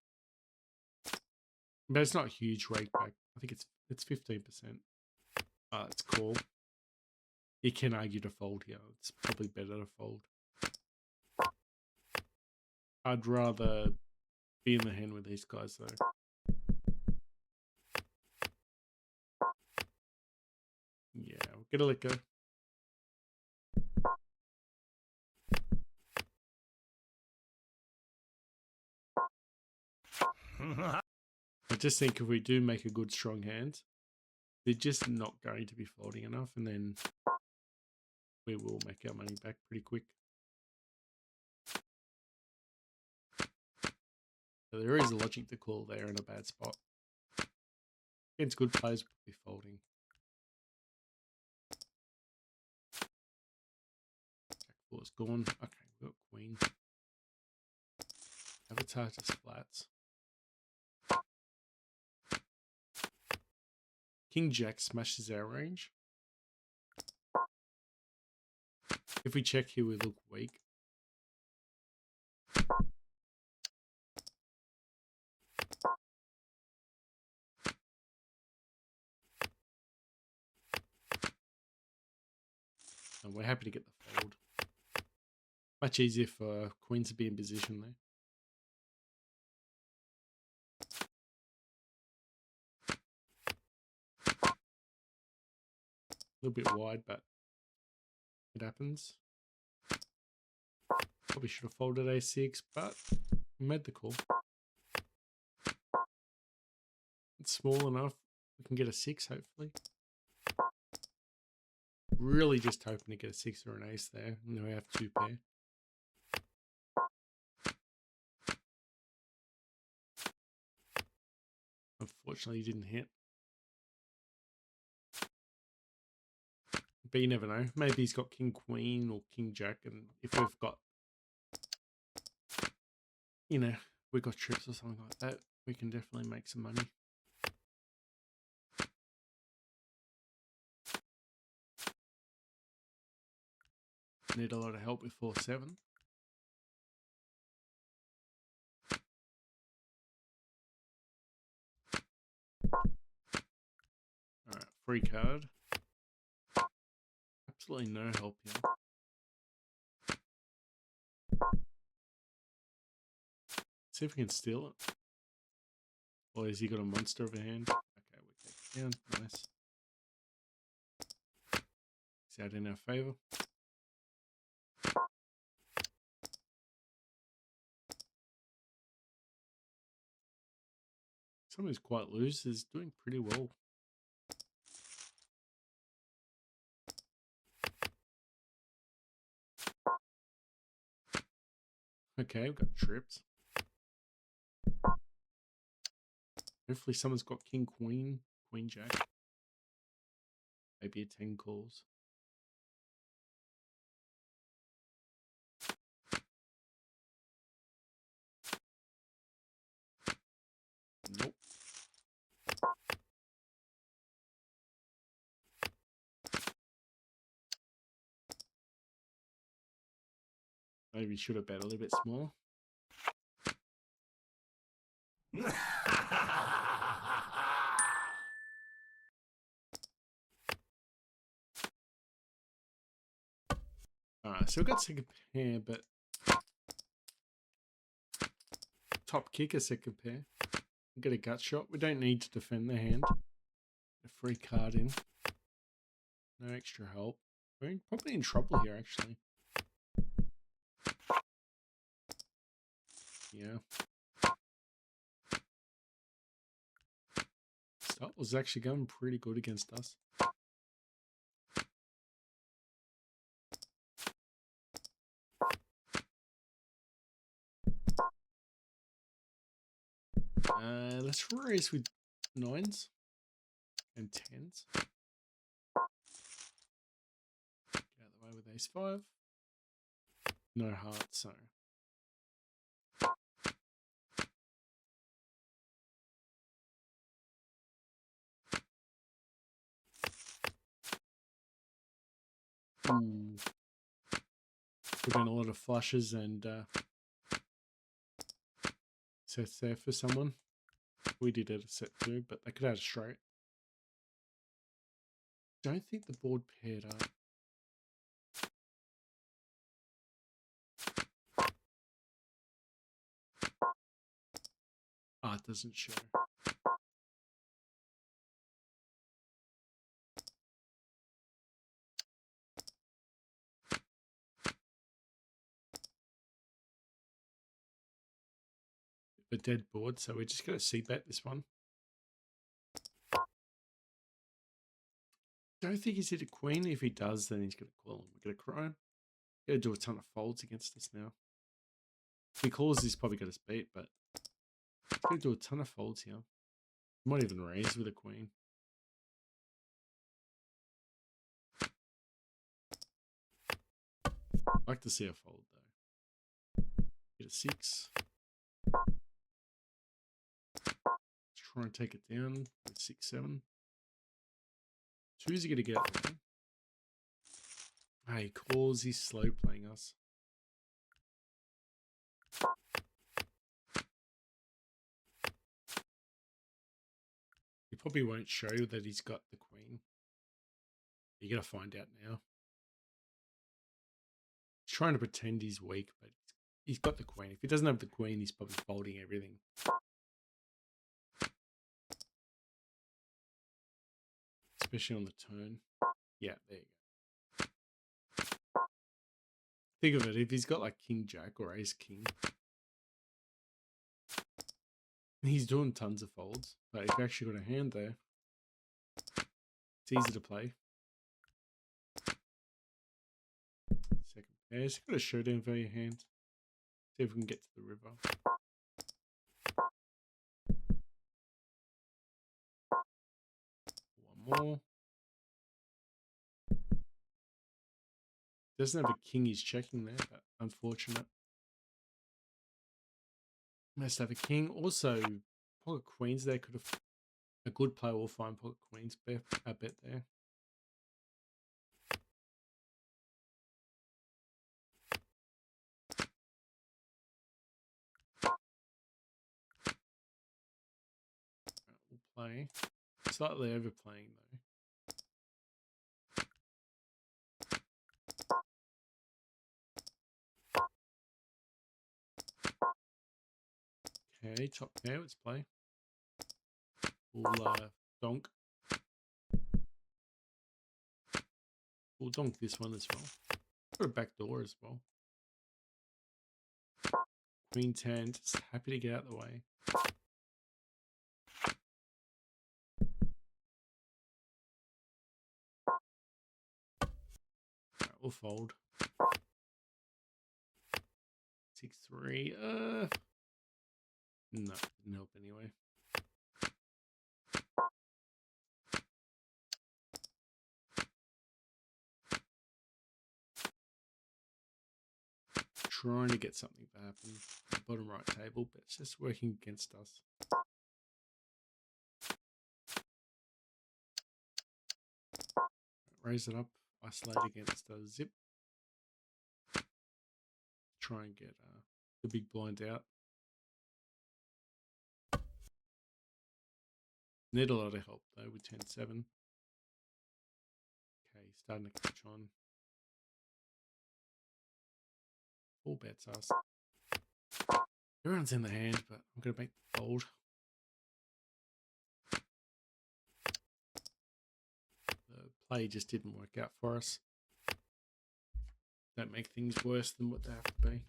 But it's not a huge rake back. I think it's 15%. It's cool. You can argue to fold here. It's probably better to fold. I'd rather be in the hand with these guys though. Yeah, we'll get a let go. I just think if we do make a good strong hand, they're just not going to be folding enough, and then we will make our money back pretty quick. So there is a logic to call there in a bad spot. Against good players, we'll be folding. Jack 4 is gone. Okay, we've got queen. Avatar just flats. King Jack smashes our range. If we check here, we look weak. And we're happy to get the fold. Much easier for queens to be in position there. A little bit wide, but it happens. Probably should have folded A6, but we made the call. It's small enough. We can get a 6, hopefully. Really just hoping to get a 6 or an ace there. And then we have 2 pair. Unfortunately, he didn't hit. But you never know. Maybe he's got King Queen or King Jack, and if we've got, you know, we've got trips or something like that, we can definitely make some money. Need a lot of help with 4-7. Alright, free card. Absolutely no help here. See if we can steal it. Or has he got a monster of a hand? Okay, we take it down. Nice. It's out in our favor. Someone who's quite loose is doing pretty well. Okay, we've got trips. Hopefully someone's got king, queen, queen, jack. Maybe a 10 calls. Nope. Maybe should have bet a little bit smaller. Alright, so we've got second pair, but top kicker second pair. Get a gut shot. We don't need to defend the hand. A free card in. No extra help. We're probably in trouble here, actually. Yeah. Start was actually going pretty good against us. Let's raise with 9s and 10s. Get out of the way with ace 5. No heart, so. Ooh. Put in a lot of flushes and sets there for someone. We did it a set 2, but they could have a straight. Don't think the board paired up. Ah, it doesn't show. A dead board, so we're just going to c-bet this one. Don't think he's hit a queen. If he does, then he's going to call him. We're going to cry. Going to do a ton of folds against us now. If he calls, he's probably got us beat, but he's going to do a ton of folds here. Might even raise with a queen. I'd like to see a fold, though. Get a 6. Let's try and take it down with 6, 7. 2's he going to get it. He calls, he's slow playing us. He probably won't show that he's got the queen. You're going to find out now. He's trying to pretend he's weak, but he's got the queen. If he doesn't have the queen, he's probably folding everything. Especially on the turn. Yeah, there you go. Think of it, if he's got like king jack or ace king, he's doing tons of folds. But if you actually got a hand there, it's easy to play. Second pair. He's got a showdown value hand. See if we can get to the river. One more. Doesn't have a king he's checking there, but unfortunate. Must have a king. Also, pocket queens there could have. A good player will find pocket queens bet there. We'll play. Slightly overplaying though. Okay, top pair, let's play. We'll donk. We'll donk this one as well. Got a back door as well. Queen 10, just happy to get out of the way. or fold. 6-3. No, didn't help anyway. Trying to get something to happen in the bottom right table, but it's just working against us. Raise it up, isolate against a zip. Try and get the big blind out. Need a lot of help though with 10-7. Okay, starting to catch on. All bets us. Everyone's in the hand, but I'm going to make the fold. The play just didn't work out for us. Don't make things worse than what they have to be.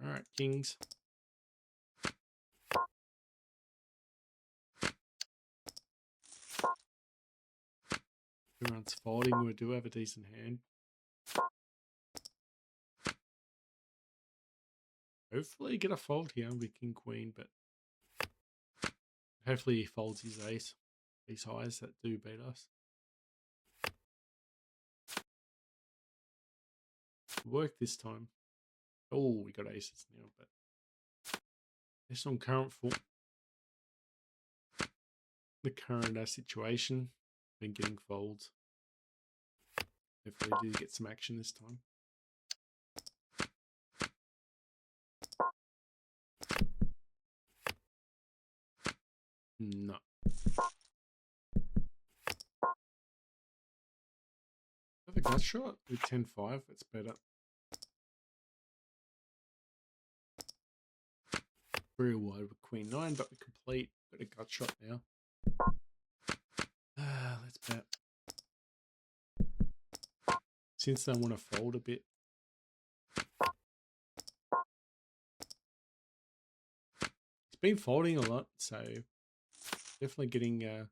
Alright, kings. Everyone's folding. We do have a decent hand. Hopefully get a fold here with king queen, but hopefully he folds his ace. These highs that do beat us. Work this time. Oh, we got aces now, but based on the current situation, been getting folds. Hopefully we do get some action this time. No. Have a gut shot with 10-5. It's better. Very wide with queen 9, but we complete. Got a gut shot now. Let's bet. Since they want to fold a bit. It's been folding a lot, so definitely getting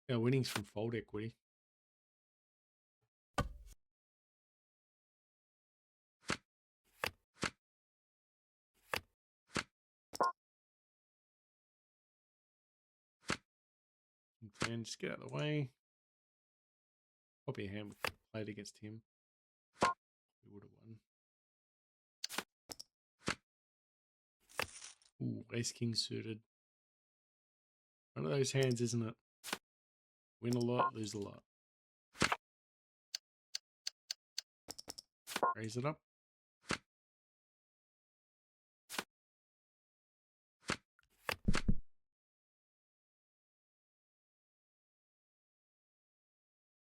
winnings from fold equity. And just get out of the way. Probably a hand we could have played against him. We would have won. Ooh, ace king suited. One of those hands, isn't it? Win a lot, lose a lot. Raise it up.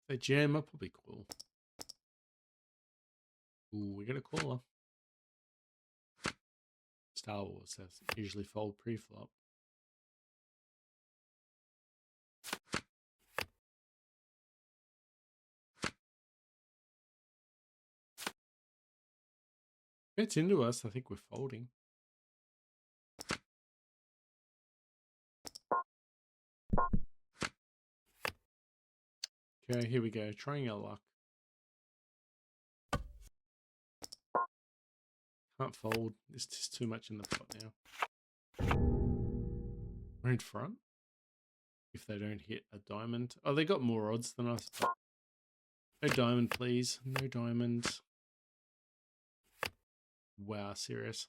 They jam up, will be cool. Ooh, we got a caller. Star Wars has usually fold pre-flop. If it's into us, I think we're folding. Okay, here we go. Trying our luck. Can't fold. There's just too much in the pot now. We're in front. If they don't hit a diamond. Oh, they got more odds than us. But no diamond, please. No diamond. Wow, serious.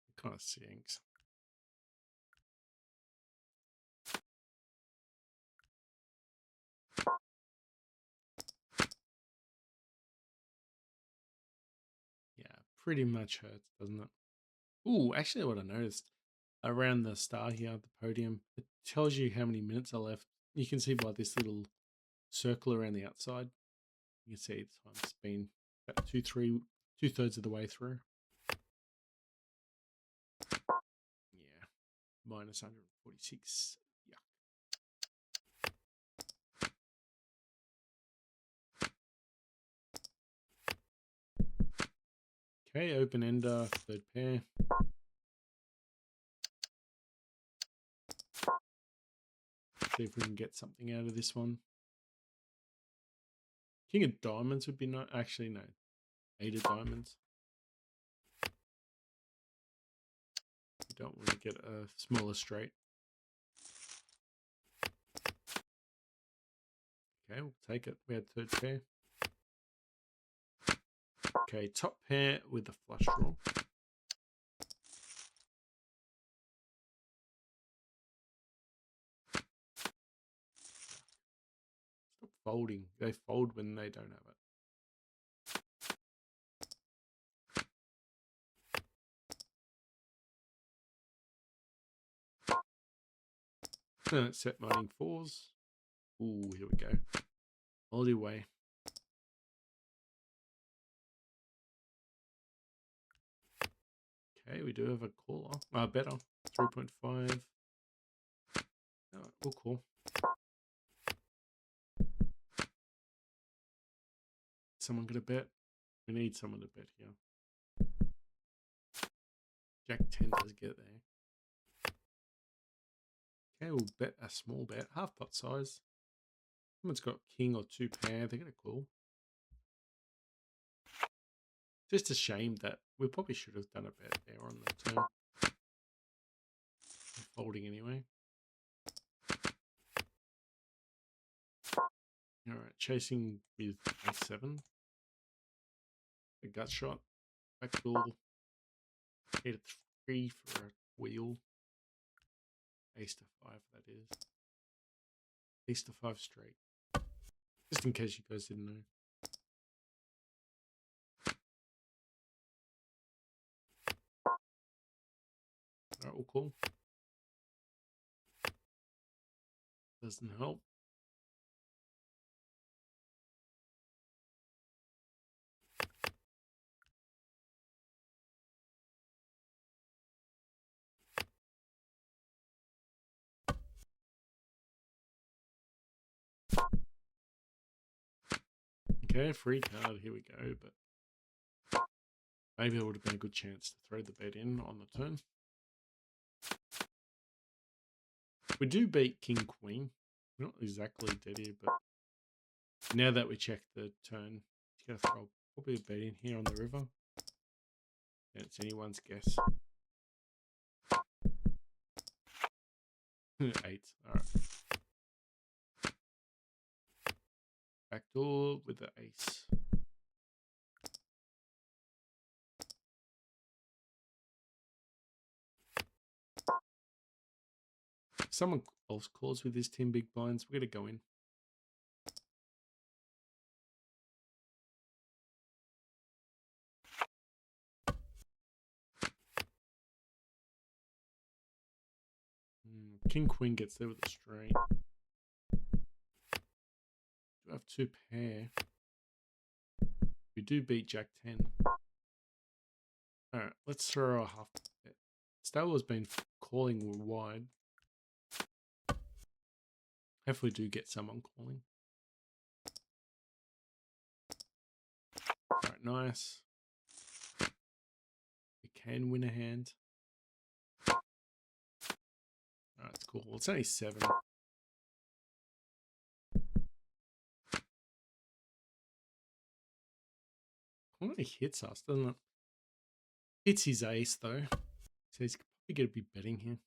It kind of stinks. Yeah, pretty much hurts, doesn't it? Ooh, actually what I noticed around the star here, the podium, it tells you how many minutes are left. You can see by this little circle around the outside. You can see the time's been about two-thirds of the way through. Yeah, minus 146. Yeah. Okay, open ender, third pair. See if we can get something out of this one. King of diamonds would be nice. Actually, no. 8 of diamonds. We don't want to get a smaller straight. Okay, we'll take it. We had third pair. Okay, top pair with the flush draw. Stop folding. They fold when they don't have it. Set mining 4s. Ooh, here we go. All the way. Okay, we do have a caller. Better. 3.5. Alright, we'll call. Someone gonna bet? We need someone to bet here. Jack 10 does get there. Okay, we'll bet a small bet. Half pot size. Someone's got king or 2 pair. They're gonna call. Just a shame that we probably should have done a bet there on the turn. Folding anyway. Alright, chasing with a7. A gut shot. Backdoor. Hit a 3 for a wheel. Ace to 5, that is. Ace to 5 straight. Just in case you guys didn't know. Alright, we'll call. Doesn't help. Okay, free card, here we go, but maybe it would have been a good chance to throw the bet in on the turn. We do beat King Queen. We're not exactly dead here, but now that we check the turn, he's going to throw probably a bet in here on the river. And it's anyone's guess. 8. Alright. Backdoor with the ace. If someone else calls with this 10 big blinds, we're going to go in. King Queen gets there with a straight. Do have 2 pair. We do beat Jack 10. Alright, let's throw a half bet. Stabler's been calling wide. Hopefully do get someone calling. Alright, nice. We can win a hand. Alright, it's cool. Well, it's only 7. Only hits us, doesn't it? Hits his ace though. So he's probably going to be betting here.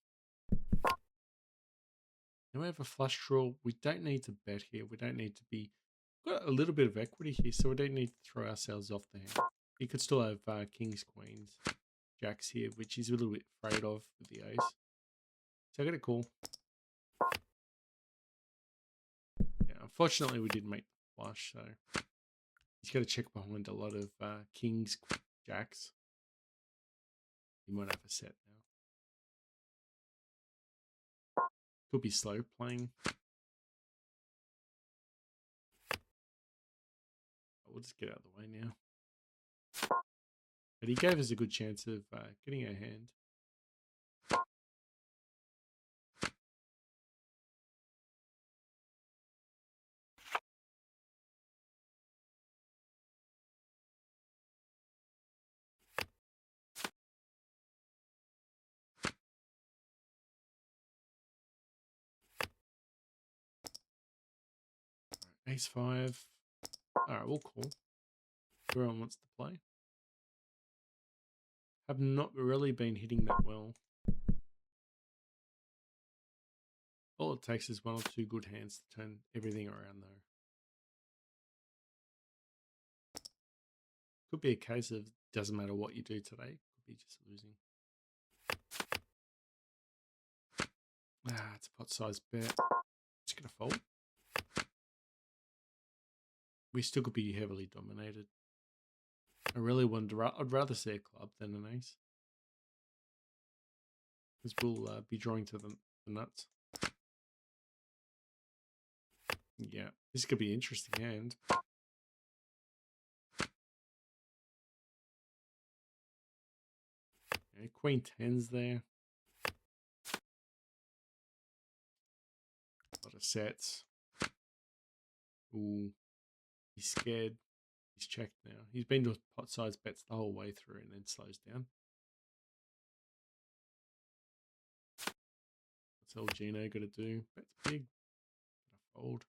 Now we have a flush draw. We don't need to bet here. We don't need to be... We've got a little bit of equity here, so we don't need to throw ourselves off the hand. You could still have kings, queens, jacks here, which he's a little bit afraid of with the ace. So I got a call. Yeah, unfortunately we didn't make the flush, so he's got to check behind a lot of kings, jacks. He might have a set now. Could be slow playing. We'll just get out of the way now. But he gave us a good chance of getting a hand. Ace 5. Alright, we'll call. Everyone wants to play. Have not really been hitting that well. All it takes is one or two good hands to turn everything around, though. Could be a case of doesn't matter what you do today. Could be just losing. It's a pot-sized bet. Just gonna fold. We still could be heavily dominated. I really wonder. I'd rather see a club than an ace, because we'll be drawing to the nuts. Yeah, this could be an interesting hand. Yeah, Queen 10's there. A lot of sets. Ooh, he's scared. He's checked now. He's been to pot-sized bets the whole way through and then slows down. What's old Gino got to do? Bet's big. Gonna fold.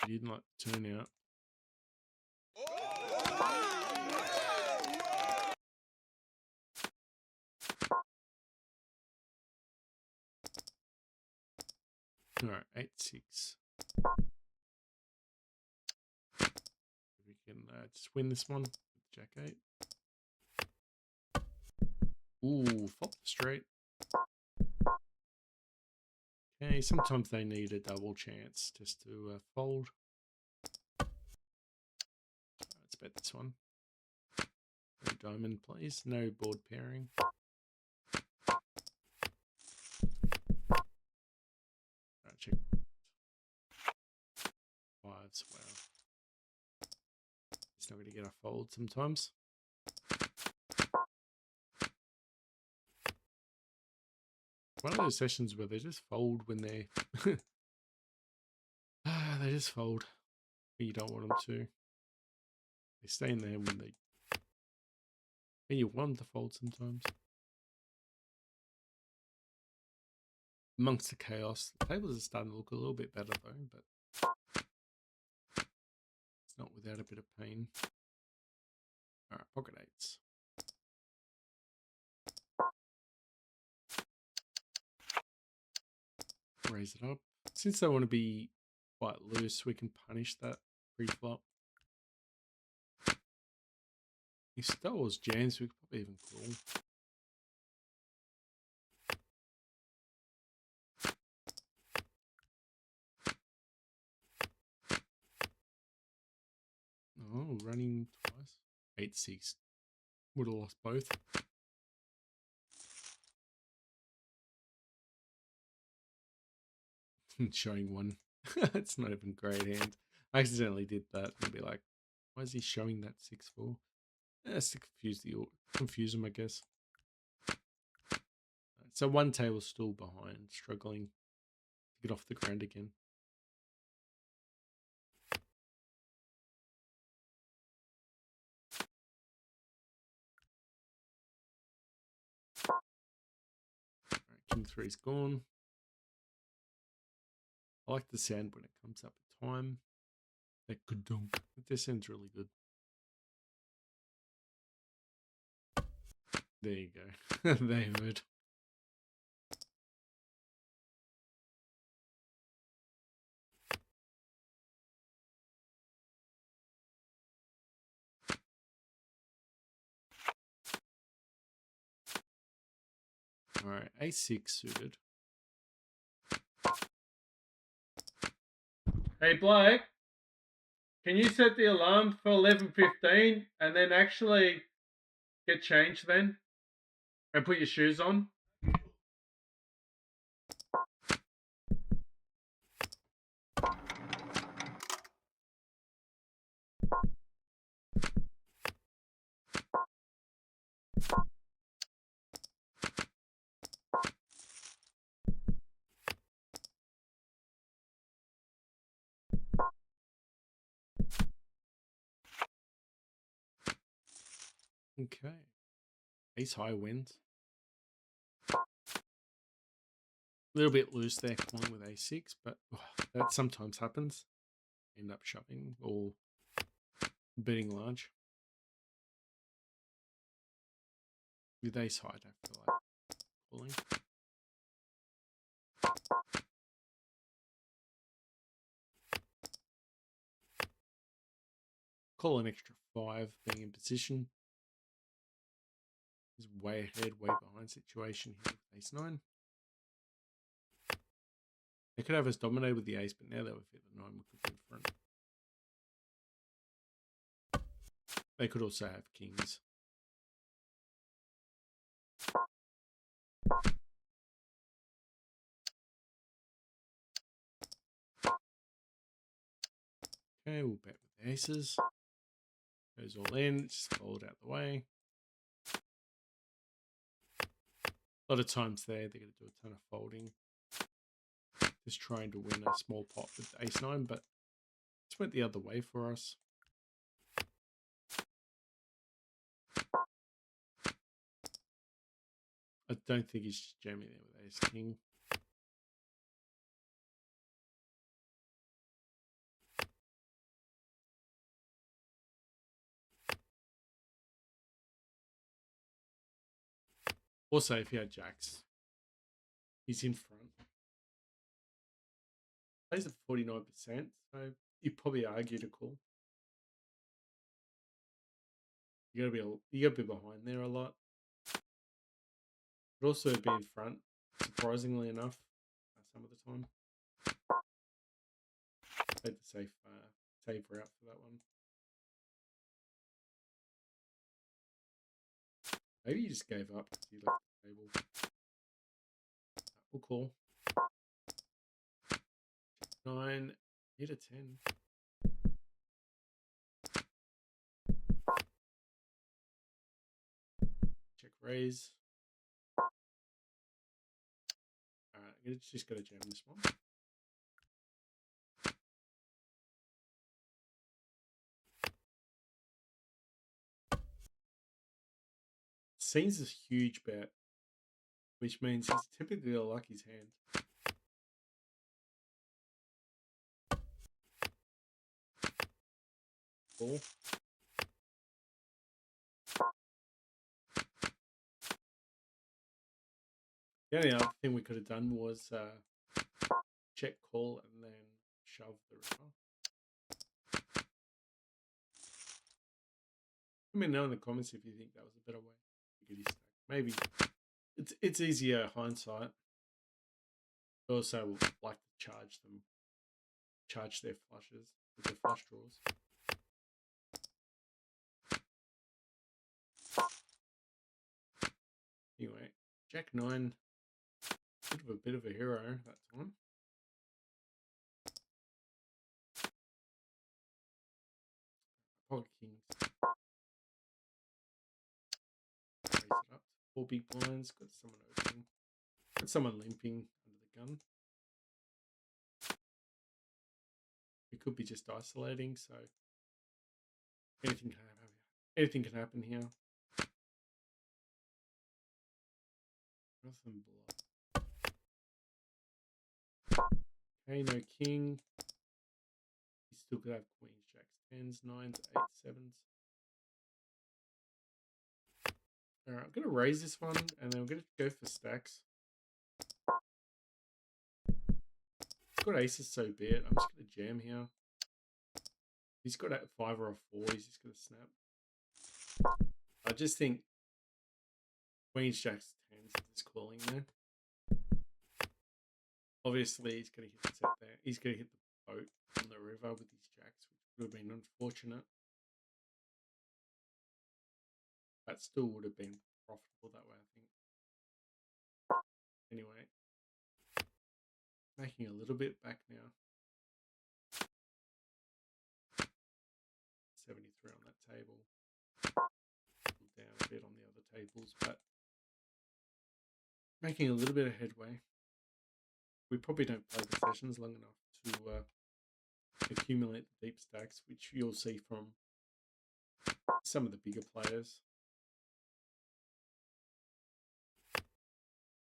He didn't like the turnout. Alright, 8-6. We can just win this one with Jack 8. Ooh, flop the straight. Okay, sometimes they need a double chance just to fold. Let's bet this one. No diamond, please. No board pairing. Check. Fives, wow. It's not going to get a fold sometimes. One of those sessions where they just fold when they they just fold when you don't want them to. They stay in there when you want them to fold sometimes. Amongst the chaos, the tables are starting to look a little bit better though, but it's not without a bit of pain. Alright, pocket eights. Raise it up. Since they want to be quite loose, we can punish that pre-flop. If Star Wars jams, we could probably even call. Oh, running twice. 8-6. Would have lost both. Showing one. It's not even a great hand. I accidentally did that and be like, why is he showing that 6-4? That's to confuse him, I guess. So one table still behind, struggling to get off the ground again. Right, King 3's gone. I like the sound when it comes up at time. That good dunk. This sounds really good. There you go. They heard. Alright, A6 suited. Hey Blake, can you set the alarm for 11:15 and then actually get changed then? And put your shoes on? Okay. Ace high wins. A little bit loose there, calling with a6, but that sometimes happens. End up shoving or betting large. With ace high, I don't feel like calling. Call an extra 5, being in position. Is way ahead, way behind situation here with ace 9. They could have us dominate with the ace, but now that we've hit the 9, we could be in front. They could also have kings. Okay, we'll bet with the aces. Goes all in, just fold out the way. A lot of times there, they're going to do a ton of folding. Just trying to win a small pot with ace 9, but it's went the other way for us. I don't think he's just jamming there with ace king. Also, if he had jacks, he's in front. Plays at 49%, so you probably argue to call. You gotta be behind there a lot. But also be in front, surprisingly enough, some of the time. Played the safe route for that one. Maybe he just gave up because he left the table. We'll call. 9, hit a 10. Check raise. Alright, it's just got to jam this one. Seems a huge bet, which means he's typically a lucky's hand. Call. The only other thing we could have done was check call and then shove the river. Let me know in the comments if you think that was a better way to get his stack. Maybe it's easier hindsight. Also, we'll like to charge their flushes with their flush draws. Anyway, Jack 9, bit of a hero that time. Pocket kings. Raise it up. 4 big blinds. Got someone opening. Got someone limping under the gun. We could be just isolating, so anything can happen. Anything can happen here. Nothing blood. Okay, no king. He still could have queens, jacks, 10s, 9s, 8s, 7s. Alright, I'm going to raise this one, and then we're going to go for stacks. He's got aces, so be it. I'm just going to jam here. He's got a 5 or a 4, he's just going to snap. I just think queens, jacks, 10s is calling there. Obviously, he's going to hit the set there. He's going to hit the boat on the river with his jacks, which would have been unfortunate. That still would have been profitable that way, I think. Anyway, making a little bit back now. 73 on that table. Down a bit on the other tables, but making a little bit of headway. We probably don't play the sessions long enough to accumulate the deep stacks, which you'll see from some of the bigger players.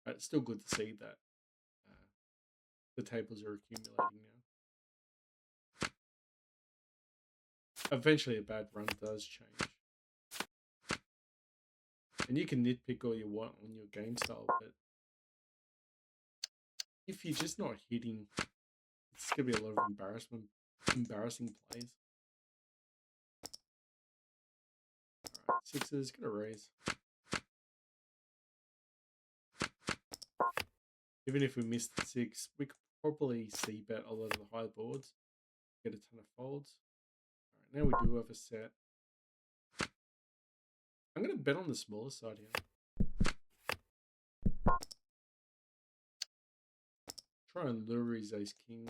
But it's still good to see that The tables are accumulating now. Eventually, a bad run does change. And you can nitpick all you want on your game style, but if you're just not hitting, it's going to be a lot of embarrassing plays. Alright, sixes, gonna raise. Even if we missed the six, we could probably see bet a lot of the high boards, get a ton of folds. Alright, now we do have a set. I'm gonna bet on the smaller side here. Try and lure his ace king.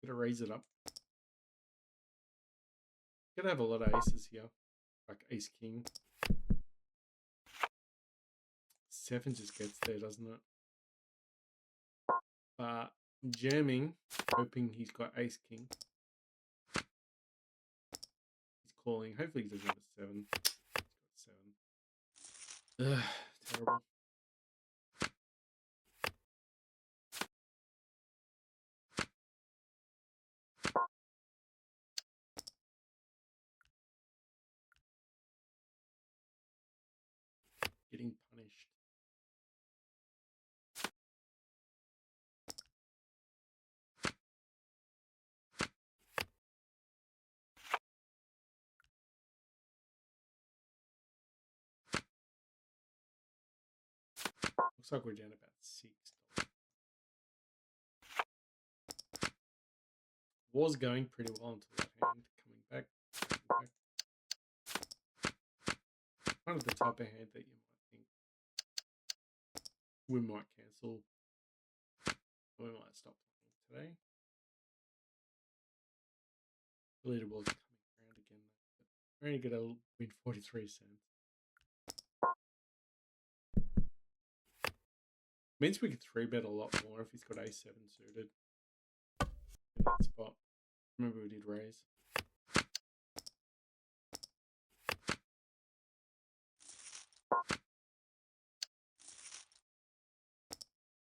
Gonna raise it up. Gonna have a lot of aces here, like ace king. Seven just gets there, doesn't it? But I'm jamming, hoping he's got ace king. He's calling. Hopefully he doesn't have a seven. He's got seven. Ugh, terrible. Getting punished. Looks like we're down about $6. Was going pretty well until that hand coming back. Kind of the type of hand that you might think we might cancel. We might stop playing today. The leaderboard's coming around again. We're only going to win 43 cents. Means we could 3-bet a lot more if he's got A7 suited in that spot. Remember we did raise.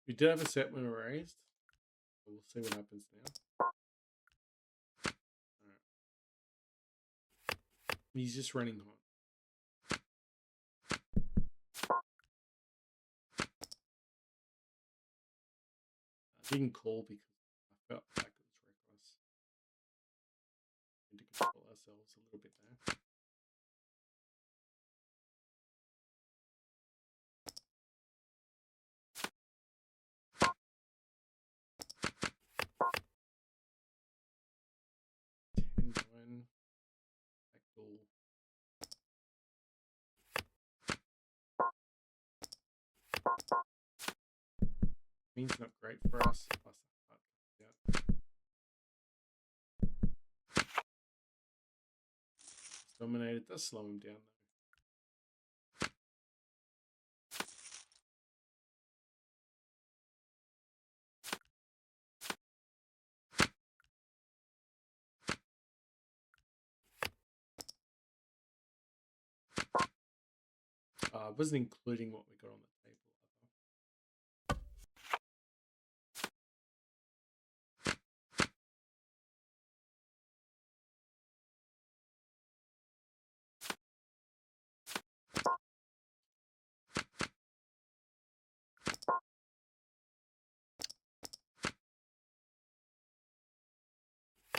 We did have a set when we raised. We'll see what happens now. Alright. He's just running hot. I didn't call because I felt like it was reckless. We need to control ourselves a little bit there. Means not great for us. Plus that heart comes out. Dominated does slow him down though. I wasn't including what we got on the table.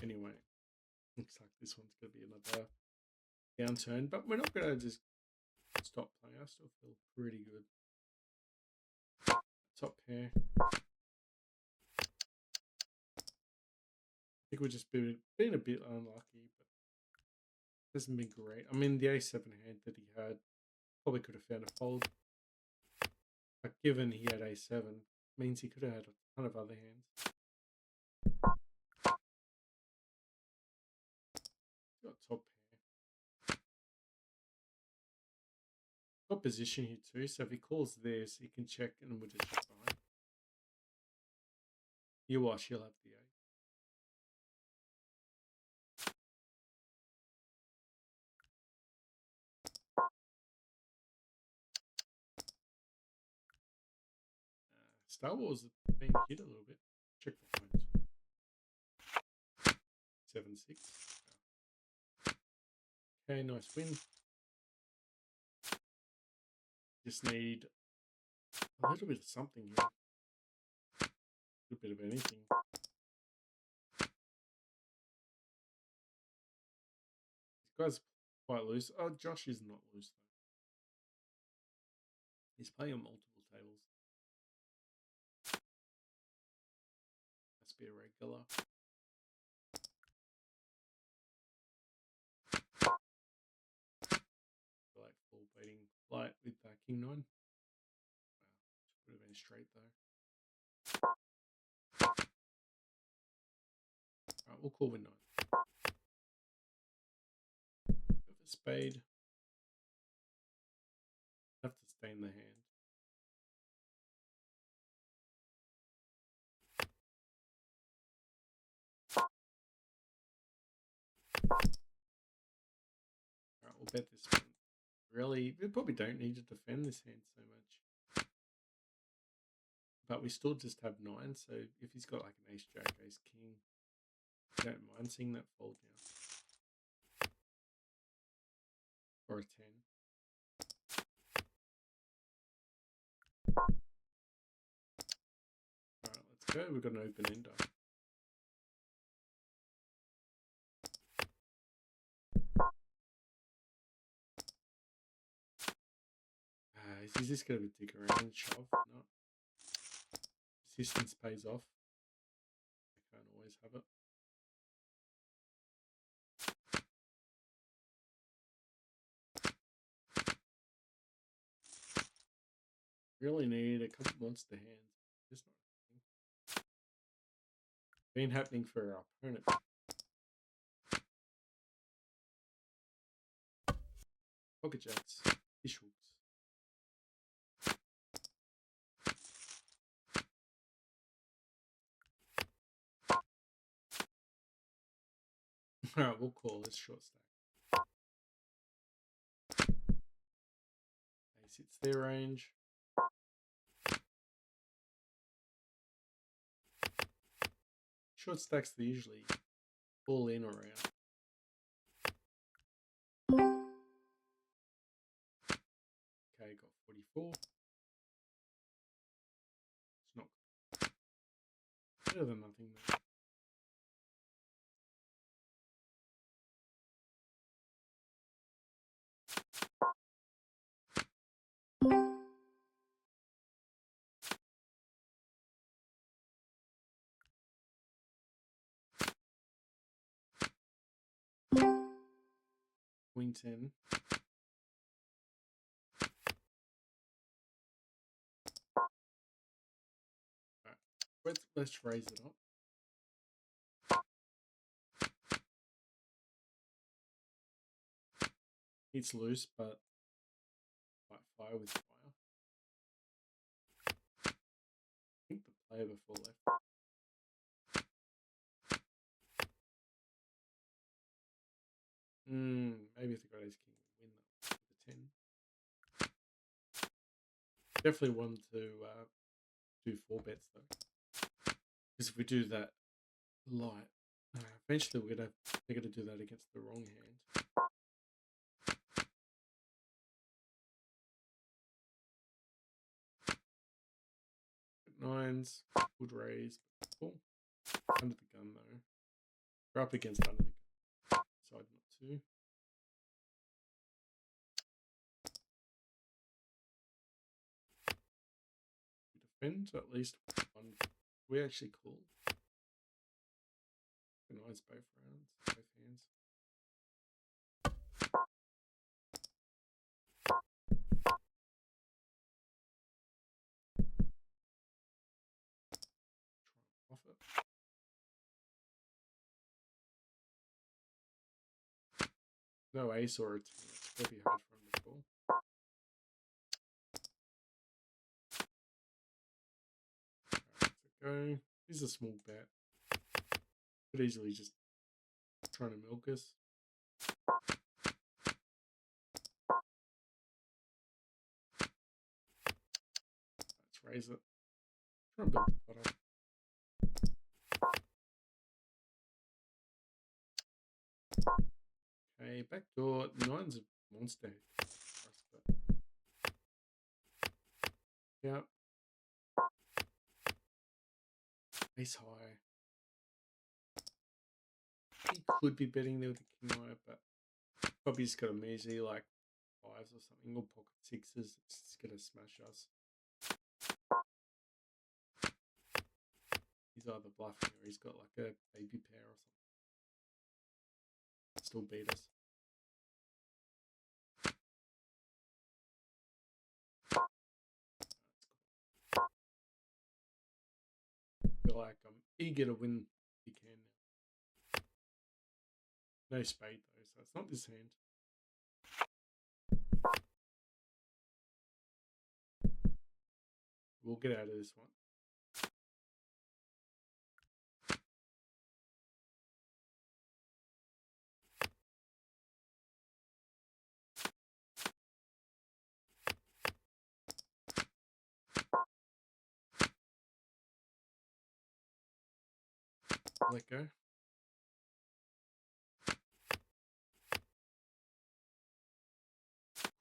Anyway, looks like this one's going to be another downturn, but we're not going to just stop playing. I still feel pretty good. Top pair. I think we're just being a bit unlucky, but it hasn't been great. I mean, the A7 hand that he had probably could have found a fold. But given he had A7, means he could have had a ton of other hands. Got top pair. Got position here too, so if he calls this, he can check and we'll just check behind. You watch, he'll have the A. Star Wars has been hit a little bit. Check behind. 7-6. Okay, nice win. Just need a little bit of something here. A little bit of anything. This guy's quite loose. Oh, Josh is not loose though. He's playing on multiple tables. Must be a regular. Like full beating light with King 9. Wow, would have been straight though. Alright, we'll call with 9. With a spade. Have to stay in the hand. Alright, we'll bet this one. Really, we probably don't need to defend this hand so much. But we still just have 9, so if he's got like an ace, jack, ace, king, I don't mind seeing that fold now. Or a 10. Alright, let's go. We've got an open ender. Is this going to dig around and shove? No. Persistence pays off. I can't always have it. Really need a couple monster hands. Just not been happening for our opponent. Pocket jacks, fish hooks. Alright, we'll call this short stack. Ace hits their range. Short stacks they usually fall in or out. Okay, got 44. It's not better than nothing though. Queen 10. Alright, let's raise it up. It's loose, but might fire with fire. I think the player before left. Maybe if the got ace king win that with a 10. Definitely want to do 4 bets though. Because if we do that light, eventually they're gonna do that against the wrong hand. Nines, would raise, cool. Under the gun though. We're up against under the gun. Side not 2. We defend at least 1. We actually call. Nice both rounds, both hands. Try and profit. No ace or a 10. It's going to be hard for him to call. Alright, let's go. This is a small bet. Could easily just trying to milk us. Let's raise it. Try and build the pot up. Okay, backdoor. Nine's a monster. Yeah. Ace high. He could be betting there with the king high, but probably just got a measly like fives or something, or pocket sixes. It's just gonna smash us. He's either bluffing or he's got like a baby pair or something. Still beat us. I feel like I'm eager to win if you can now. No spade though, so it's not this hand. We'll get out of this one. Let go.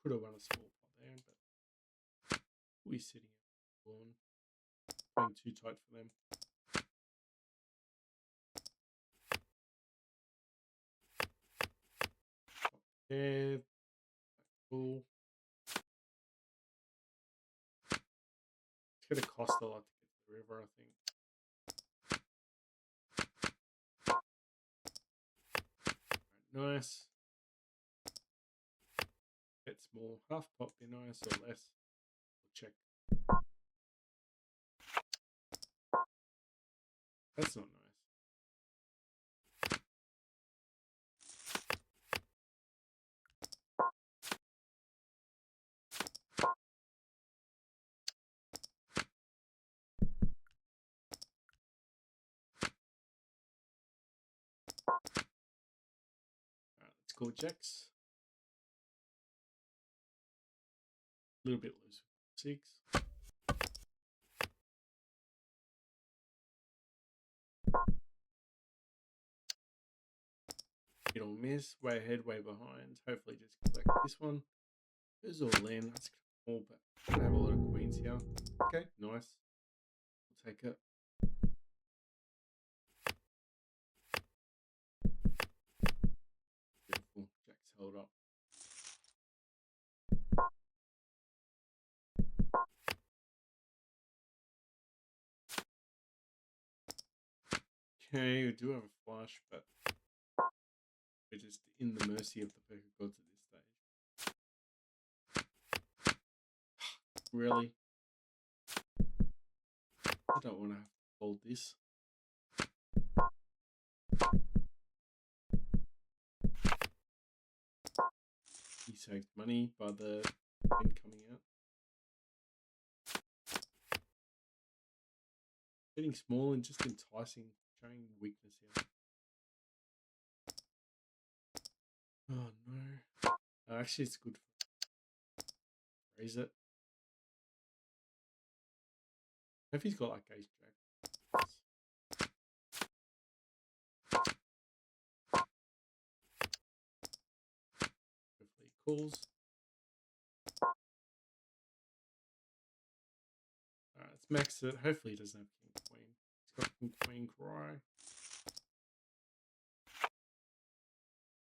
Could have won a small pot there, but we're sitting at the lawn. Being too tight for them. Yeah, cool. It's gonna cost a lot to get to the river, I think. Right, nice. Bet small. Half pot be nice or less. We'll check. That's not nice. Alright, let's go jacks. A little bit loose. 6. Hit or miss. Way ahead, way behind. Hopefully just collect this one. There's all in. That's all, but I have a lot of queens here. Okay, nice. We'll take it. Beautiful. Jack's held up. Okay, we do have a flush, but we're just in the mercy of the poker gods at this stage. Really? I don't want to have to fold this. He saved money by the pin coming out. Getting small and just enticing, showing weakness here. Oh no. Actually, it's good. Raise it. If he's got like ace jack. Hopefully he calls. Alright, let's max it. Hopefully he doesn't have king queen. He's got king queen cry.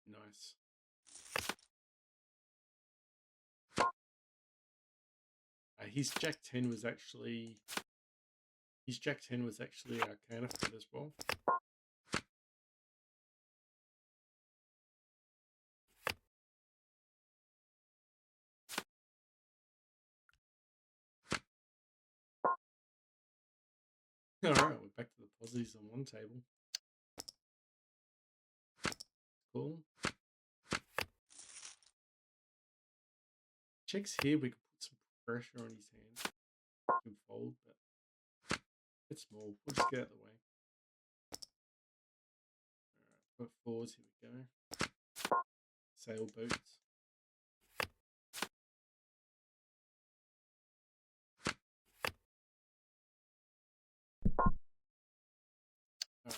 Nice. His jack 10 was actually our counterfeit as well. Alright, we're back to the positives on one table. Cool. Checks here, we could put some pressure on his hand. He can fold, but it's small. We'll just get out of the way. Alright, put fours, here we go. Sailboats.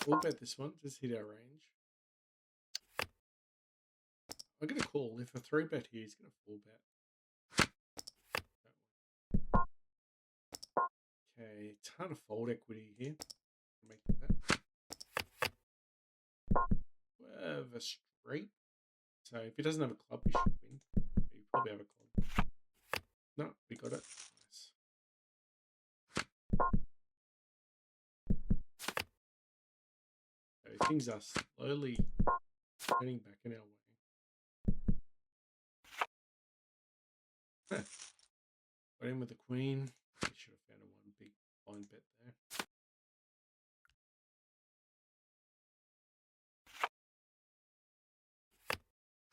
We'll bet this one. Just hit our range. I'm going to call. If a 3-bet here, he's going to 4-bet. Okay, ton of fold equity here. Make that. We have a straight. So if he doesn't have a club, we should win. You probably have a club. No, we got it. Nice. So things are slowly turning back in our way. Huh. Got in with the queen. We should have found a one big blind bet there.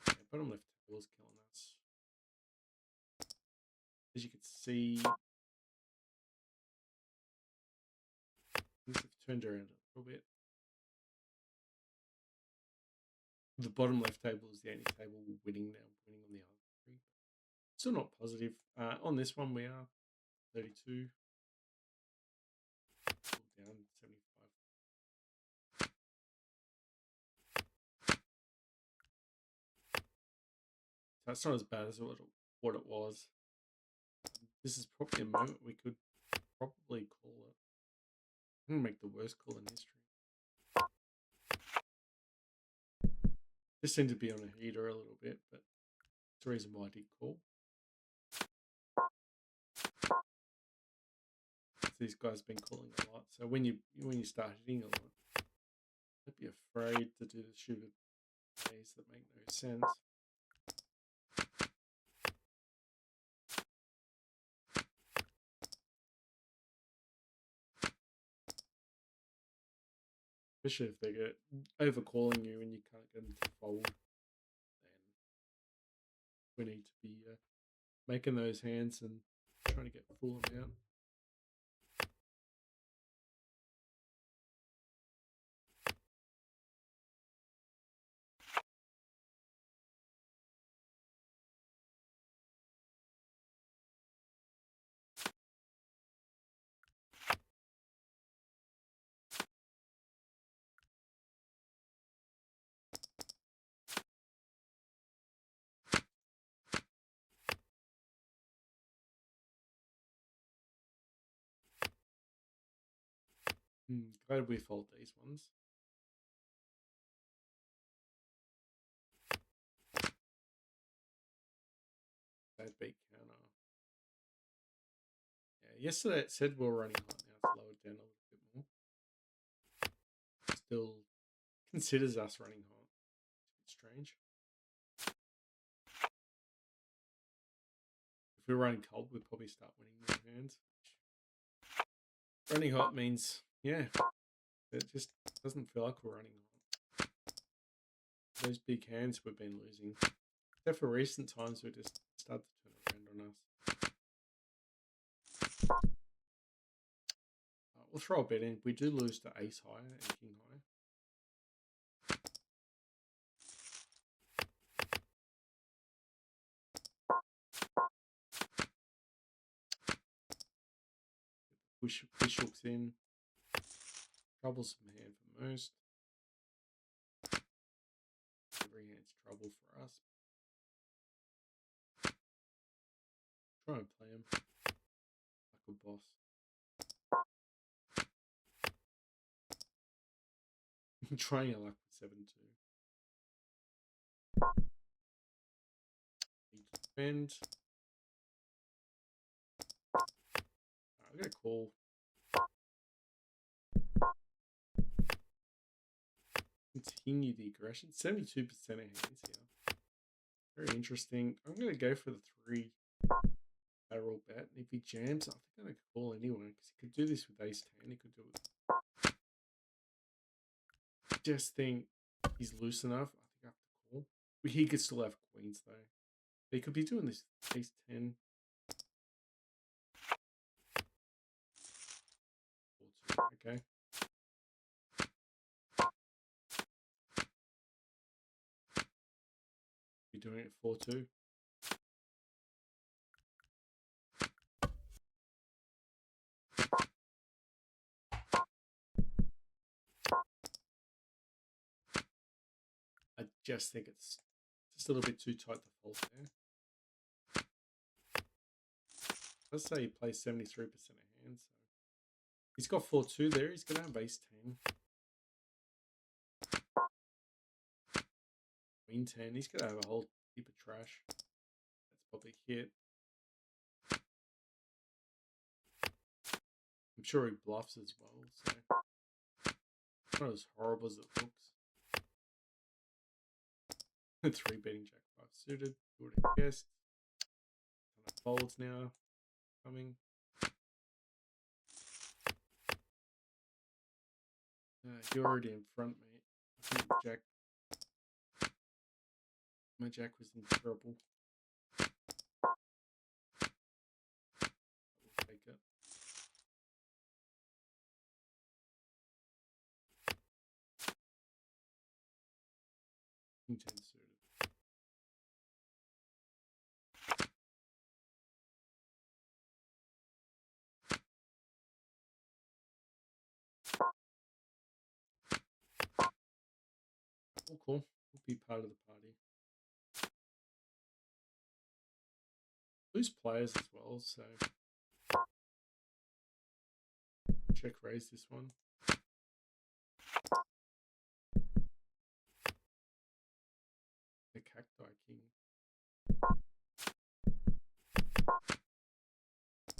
Yeah, bottom left table is killing us. As you can see, things have turned around a little bit. The bottom left table is the only table winning now, winning on the other three. Still not positive. On this one, we are 32. Down 75. So that's not as bad as what it was. This is probably a moment we could probably call it. I'm going to make the worst call in history. This seemed to be on a heater a little bit, but it's the reason why I did call. These guys have been calling a lot. So when you start hitting a lot, don't be afraid to do the sugar plays that make no sense. Especially if they get overcalling you and you can't get them to fold, then we need to be making those hands and trying to get full amount. Glad we fold these ones. Bad beat counter. Yeah, yesterday it said we were running hot. Now it's lowered down a little bit more. Still considers us running hot. It's a bit strange. If we're running cold, we'd probably start winning more hands. Running hot means, yeah, it just doesn't feel like we're running hot. Those big hands we've been losing. Except for recent times, we just start to turn around on us. We'll throw a bet in. We do lose to ace high and king high. Push hooks in. Troublesome hand for most. Every hand's trouble for us. Try and play him like a boss. Trying your luck with 7-2. Need to defend. I'm going to call. Continue the aggression. 72% of hands here. Very interesting. I'm going to go for the 3 barrel bet. And if he jams, I think I'm going to call anyway because he could do this with ace 10. He could do it. Just think he's loose enough. I think I have to call. He could still have queens though. He could be doing this ace 10. Okay. Be doing it 4-2. just think it's just a little bit too tight to fold there. Let's say he plays 73% of hands. So he's got 4-2 there. He's going to have ace 10. Queen 10. He's going to have a whole heap of trash. That's probably hit. I'm sure he bluffs as well. So not as horrible as it looks. 3 betting jack 5 suited. You would have guessed. Kind of folds now. Coming. You're already in front, mate. I think my jack was in trouble. We'll take it. King 10 suited. Oh, cool. We'll be part of the party. Lose players as well, so check raise this one. The Cacti King.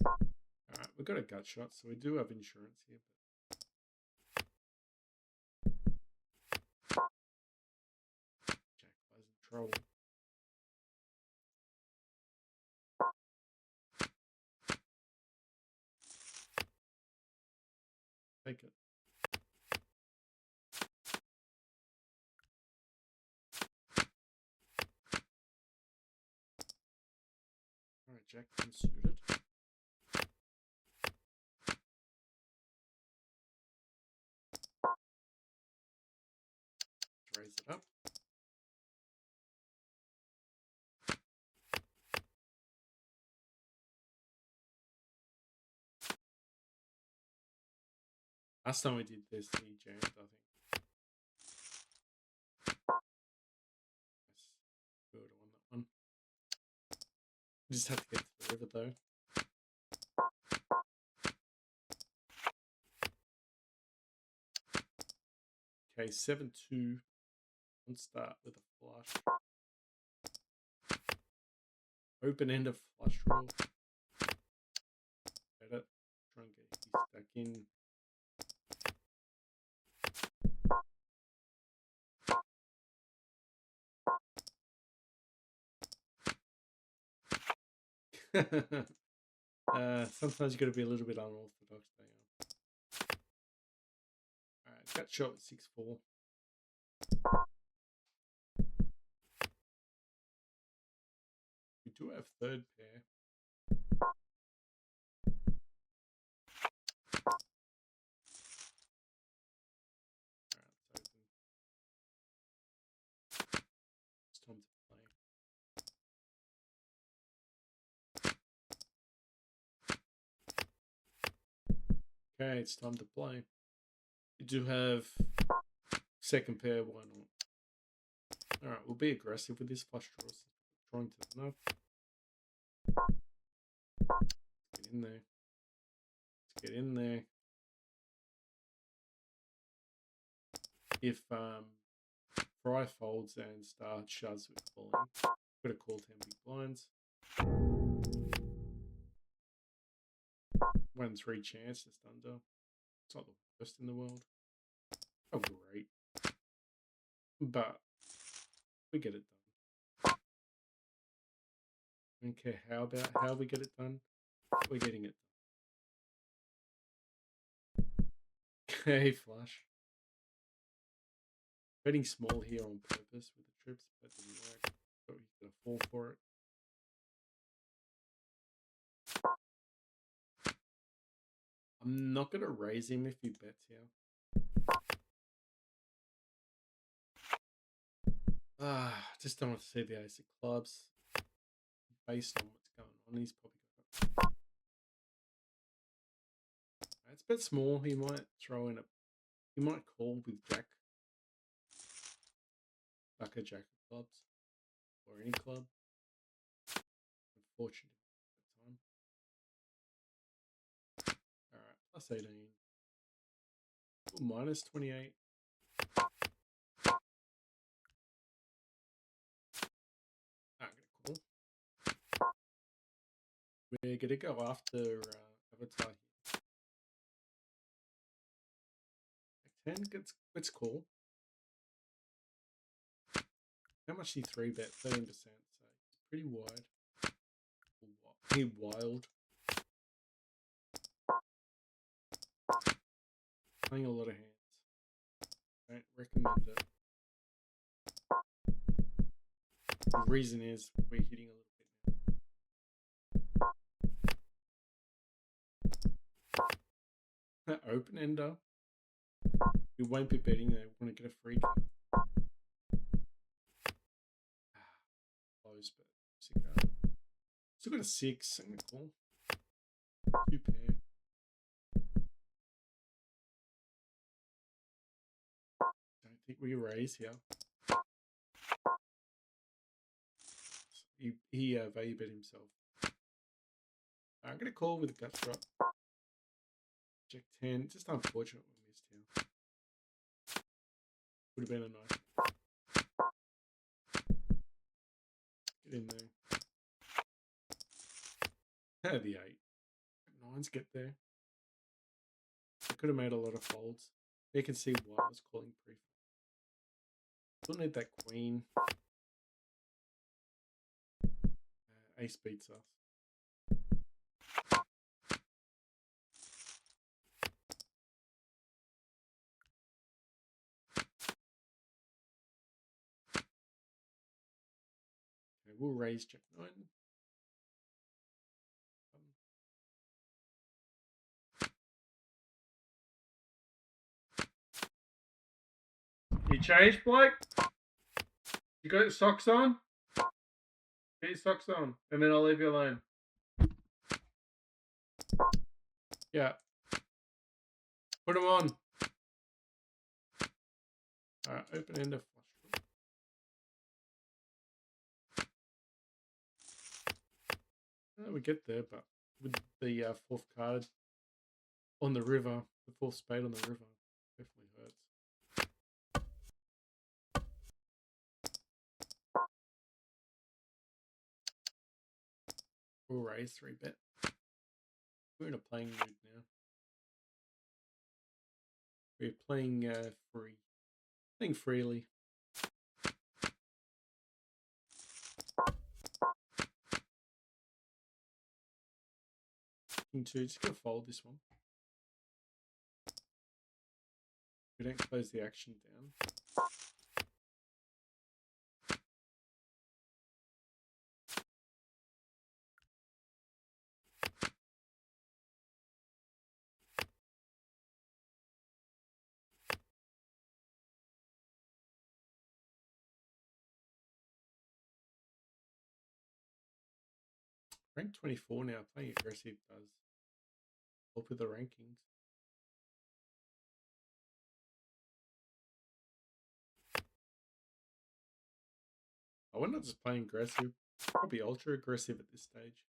Alright, we've got a gut shot, so we do have insurance here. But Jack plays in trouble. Take it. Alright, Jack unsuited. Raise it up. Last time we did this, he jammed, I think. Yes, we would have won that one. We just have to get to the river though. Okay, 7-2. Let's start with a flush. Open end of flush draw. Get it. Try and get his stack in. Sometimes you got to be a little bit unorthodox there. Alright, gut shot with 6-4. We do have third pair. Alright, it's open. It's time to play. Okay, it's time to play. You do have second pair, why not? Alright, we'll be aggressive with this flush draws. Trying to enough. Get in there. Let's get in there. If Fry folds and Star shoves with calling, got to call 10 big blinds. 1-3 chance just under. It's not the worst in the world. Oh, great. But we get it done. I don't care how we get it done. We're getting it done. Okay, flush. Betting small here on purpose with the trips, but didn't work. But he's gonna fall for it. I'm not gonna raise him if he bets here. Just don't want to see the ace of clubs. Based on what's going on, he's probably got. It's a bit small. He might throw in a. He might call with Jack. like a jack of clubs or any club. Unfortunate at the time. All right, plus 18. Ooh, minus 28. Cool. We're gonna go after Avatar here. 10 gets cool. How much he 3-bet? 13%. So it's pretty wide. He wild. Playing a lot of hands. Don't recommend it. The reason is we're hitting a little bit now. Open ender. We won't be betting there. We want to get a free card. Close, but still got a 6. Cool. 2 pair. Don't think we raise here. He value bet himself. I'm gonna call with a gut shot. Check 10. Just unfortunate we missed here. Would have been a nice. Get in there. The 8. 9s get there. I could have made a lot of folds. You can see why I was calling pre. Still need that queen. Ace beats us. Okay, we'll raise check 9. You changed, Blake? You got your socks on? Get your socks on, and then I'll leave you alone. Yeah. Put them on. Alright, open ender flush draw. We get there, but with the 4th card on the river, the 4th spade on the river, definitely hurts. We'll raise 3-bet. We're in a playing mood now. We're playing free. Playing freely. King 2, just gonna fold this one. We don't close the action down. Rank 24 now. Playing aggressive does help with the rankings. Oh, we're not just playing aggressive. Probably ultra aggressive at this stage.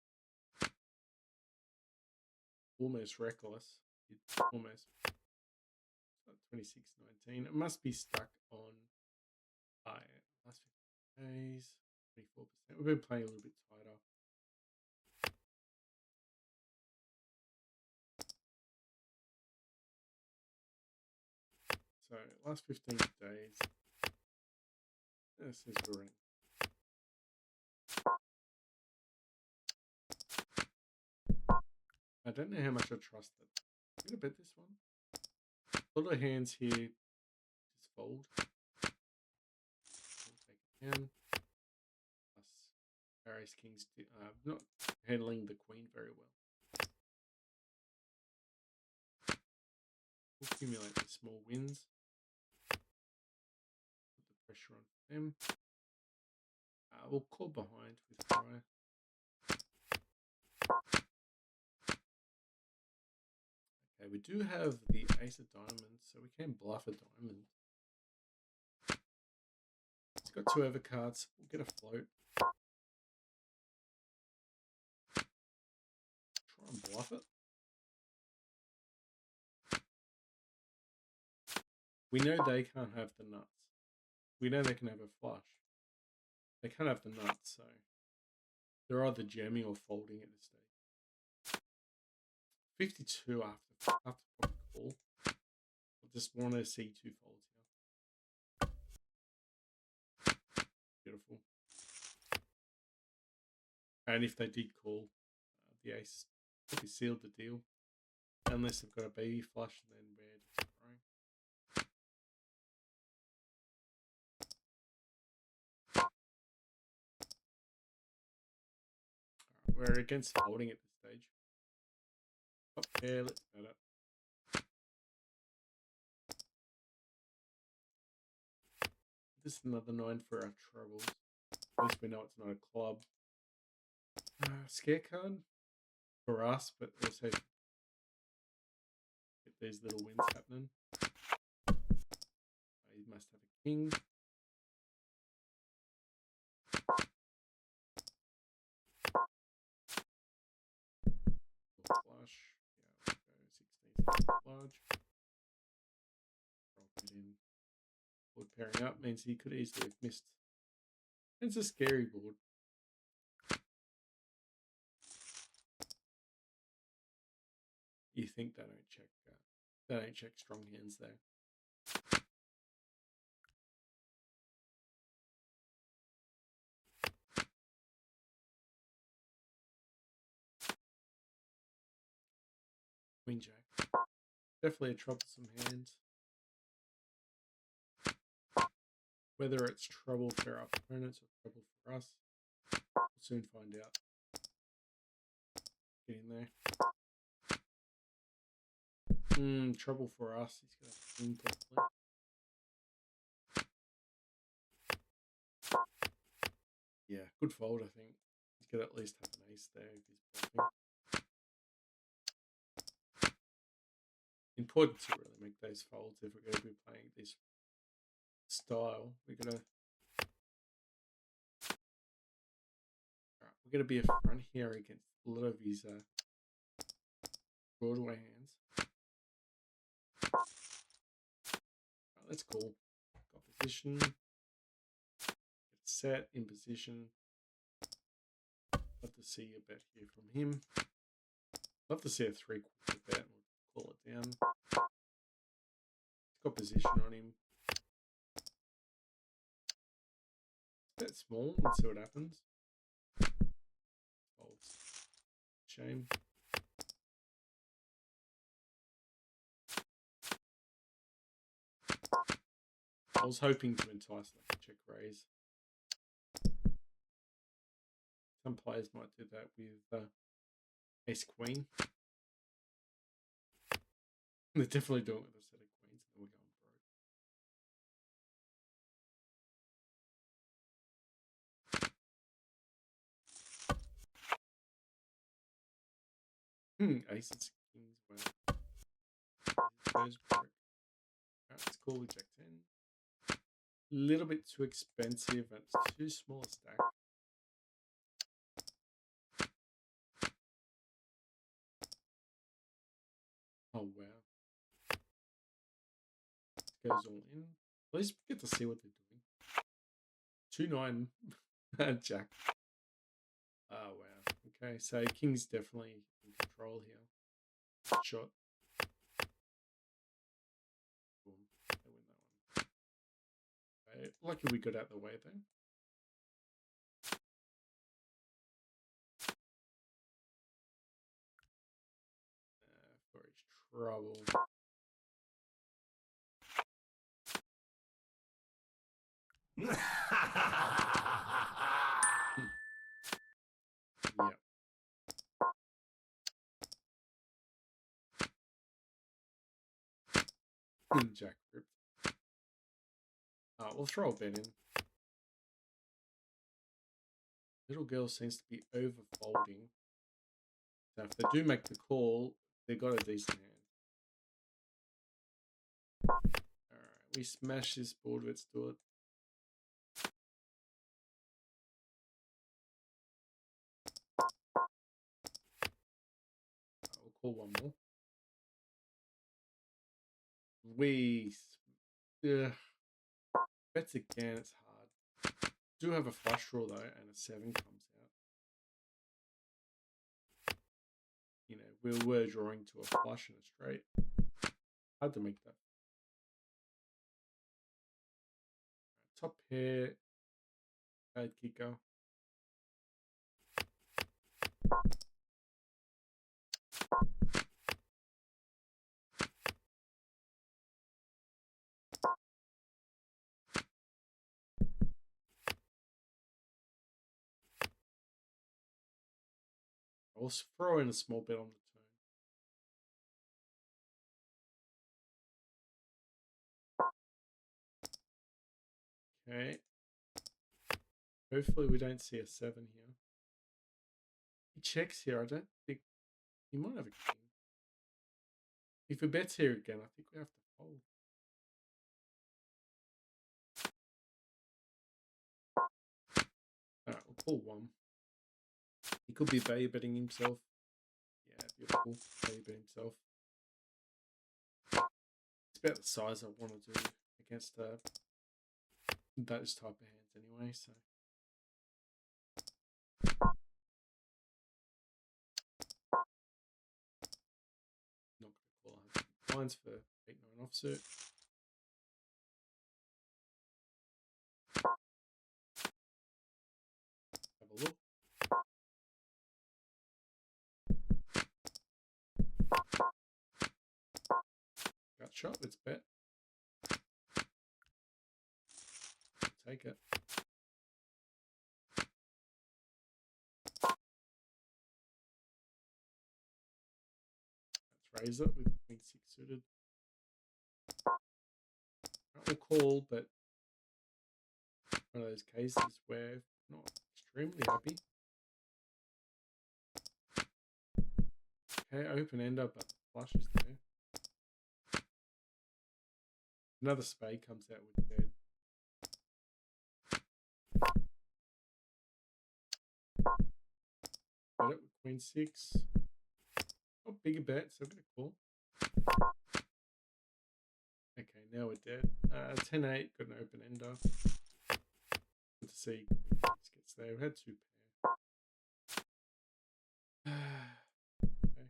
Almost reckless. It's almost 26-19. It must be stuck on last 50 days. 24%. We've been playing a little bit tighter. So last 15 days. This is running. I don't know how much I trust it. I'm gonna bet this one. A lot of hands here just fold. We'll take it down. Plus our ace kings not handling the queen very well. We'll accumulate the small wins. Put the pressure on them. We'll call behind with fire. Okay, we do have the ace of diamonds, so we can bluff a diamond. It's got 2 overcards. We'll get a float. Try and bluff it. We know they can't have the nuts. We know they can have a flush. They can't have the nuts, so they're either jamming or folding at this stage. 52 after probably call. I just want to see 2 folds here. Beautiful. And if they did call, the ace probably sealed the deal. Unless they've got a baby flush, and then we're just throwing. We're against folding at this stage. Top pair, let's bet it. This is another 9 for our troubles. At least we know it's not a club. Scare card for us, but also get these little wins happening. He must have a king. Flush. Yeah, go 16 large. Drop it in. Board pairing up means he could easily have missed. It's a scary board. You think they don't check strong hands there. Queen jack. Definitely a troublesome hand. Whether it's trouble for our opponents or trouble for us, we'll soon find out. Get in there. Trouble for us. He's got a king probably. Yeah, good fold, I think. He's got to at least have an ace there if he's bluffing. Important to really make those folds if we're going to be playing this style. We're going to be a front here against a lot of his Broadway hands. Right, let's call. Got position. Get set in position. Love to see a bet here from him. Love to see a 3/4 bet. We'll call it down. He's got position on him. Bet small and see what happens. Folds. Shame. I was hoping to entice like a check raise. Some players might do that with ace queen. They're definitely doing it with a set of queens, and we're going broke. Aces, kings, well. Goes broke. Alright, let's call with jack 10. A little bit too expensive, and it's too small a stack. Oh wow. Goes all in. At least we get to see what they're doing. 2-9 jack. Oh wow. Okay, so king's definitely in control here. Shot. Boom. They win that one. Okay, lucky we got out the way then. For his trouble. Yep. Jack ripped. We'll throw a bet in. Little girl seems to be over folding. So if they do make the call, they've got a decent hand. Alright, we smash this board, let's do it. pull one more. Yeah, bets again. It's hard. Do have a flush draw though, and a 7 comes out. You know, we were drawing to a flush and a straight. Hard to make that. Top pair, bad kicker. I'll throw in a small bit on the turn. Okay. Hopefully we don't see a 7 here. He checks here. I don't think he might have a king. If he bets here again, I think we have to fold. Alright, we'll pull 1. He could be value betting himself. Yeah, beautiful. Value bet himself. It's about the size I want to do against those type of hands anyway, so. Not going to call 100 blinds for 8-9 offsuit. Have a look. Gut shot, let's bet. Take it. Let's raise it with Queen 6 suited. We'll call, but one of those cases where not extremely happy. Okay, open ender, but the flush is there. Another spade comes out with dead. Bet it with Queen 6. Oh, bigger bet, so I'm going to call. Okay, now we're dead. 10-8, got an open ender. Good to see this gets there. We had 2 pair. Okay,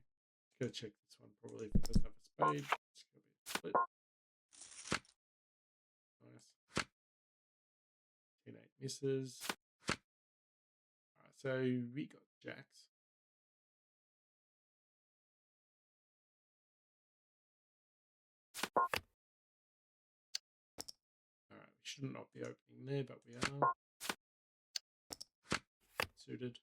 gotta check this one probably if it doesn't have a spade. It's gonna be a split. Nice. 10-8 misses. Alright, so we got jacks. Alright, we should not be opening there, but we are. Suited.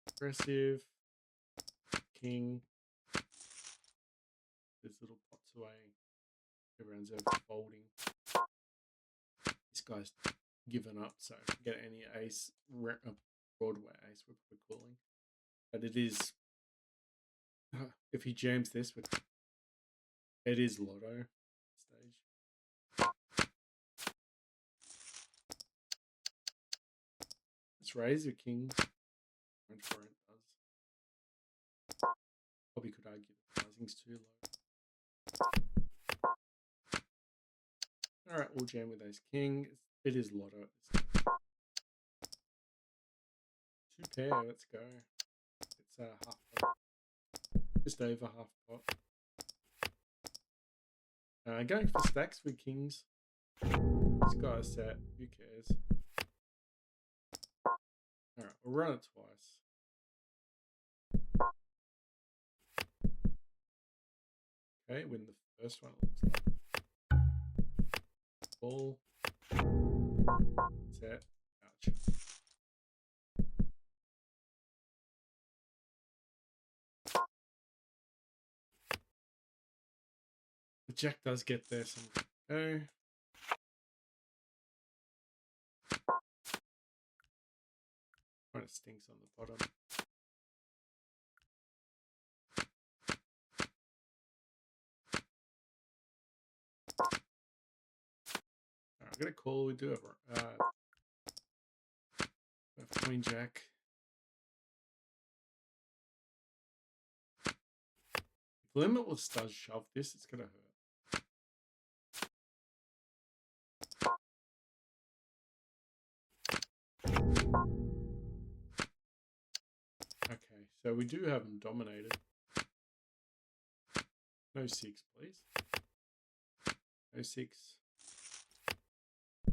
Aggressive. King. There's little pots away. Everyone's over folding. This guy's given up, so if we get any ace, Broadway ace, we're probably calling. But it is, if he jams this, it is lotto stage. Let's raise your king. For it does. Probably could argue the pricing's too low. Alright, we'll jam with ace king. It is lotto at this stage. 2 pair, let's go. It's half pot. Just over half pot. Going for stacks with kings. This guy's set, who cares? Alright, we'll run it twice. Okay, win the first one, it looks like. Ball. Set. Ouch. The jack does get there, so go. Kind of stinks on the bottom. Alright, I'm gonna call. We do have Queen Jack. If Limitless does shove this, it's gonna hurt. Okay, so we do have them dominated. No 6, please. No 6.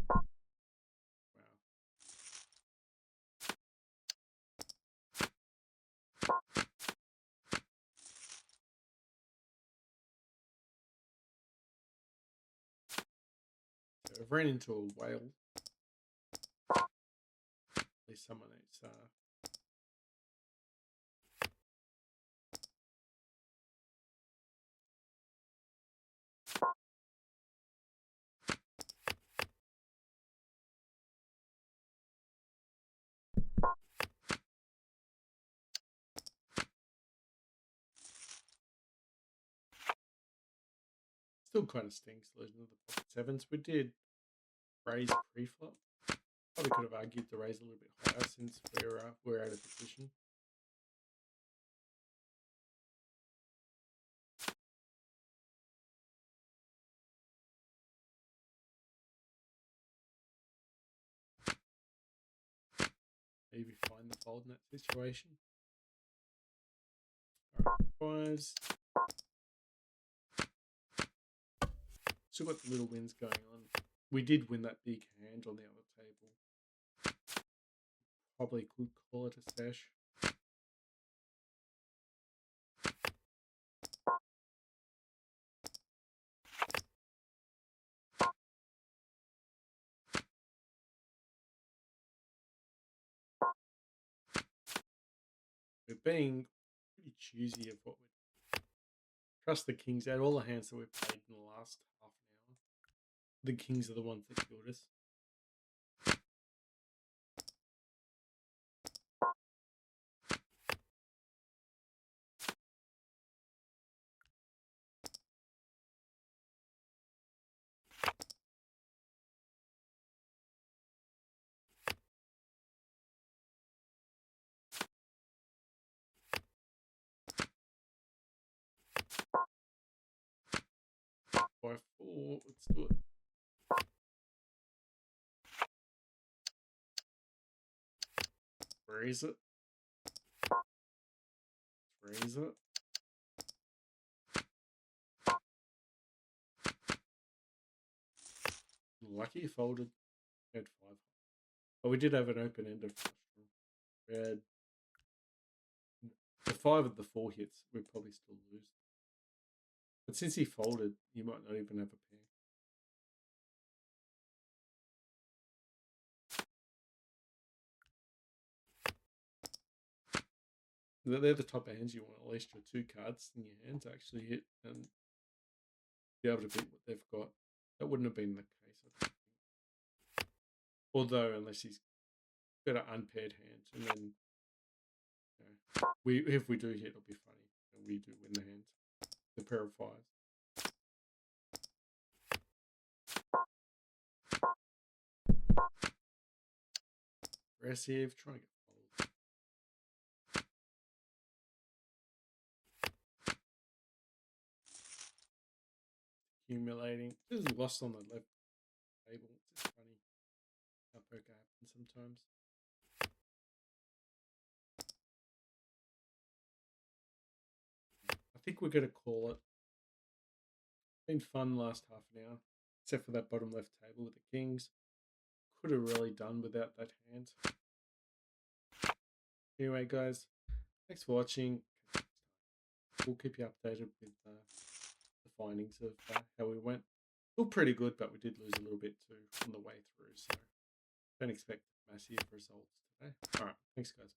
Wow. So I've ran into a whale. At least someone that's still kind of stinks losing to the pocket 7s. We did raise pre-flop. Probably could have argued to raise a little bit higher since we're out of position. Maybe find the fold in that situation. Alright, 5s. Still got the little wins going on. We did win that big hand on the other table. Probably could call it a sesh. We're being pretty choosy of what we trust the kings out. All the hands that we've played in the last half an hour, the kings are the ones that killed us. By 4, let's do it. Where is it? Where is it? Lucky you folded. Had 5. But we did have an open end of we had the 5 of the 4 hits. We'd probably still lose. But since he folded, you might not even have a pair. They're the type of hands you want. At least your 2 cards in your hand to actually hit and be able to beat what they've got. That wouldn't have been the case, I don't think. Although, unless he's got an unpaired hand, and then if we do hit, it'll be funny. And we do win the hand. The pair of 5s. Aggressive, trying to get fold. Accumulating. This is lost on the left table. It's just funny how poker happens sometimes. I think we're going to call it. Been fun last half an hour, except for that bottom left table with the kings. Could have really done without that hand. Anyway, guys, thanks for watching. We'll keep you updated with the findings of how we went. Still pretty good, but we did lose a little bit too on the way through, so don't expect massive results today. All right, thanks, guys.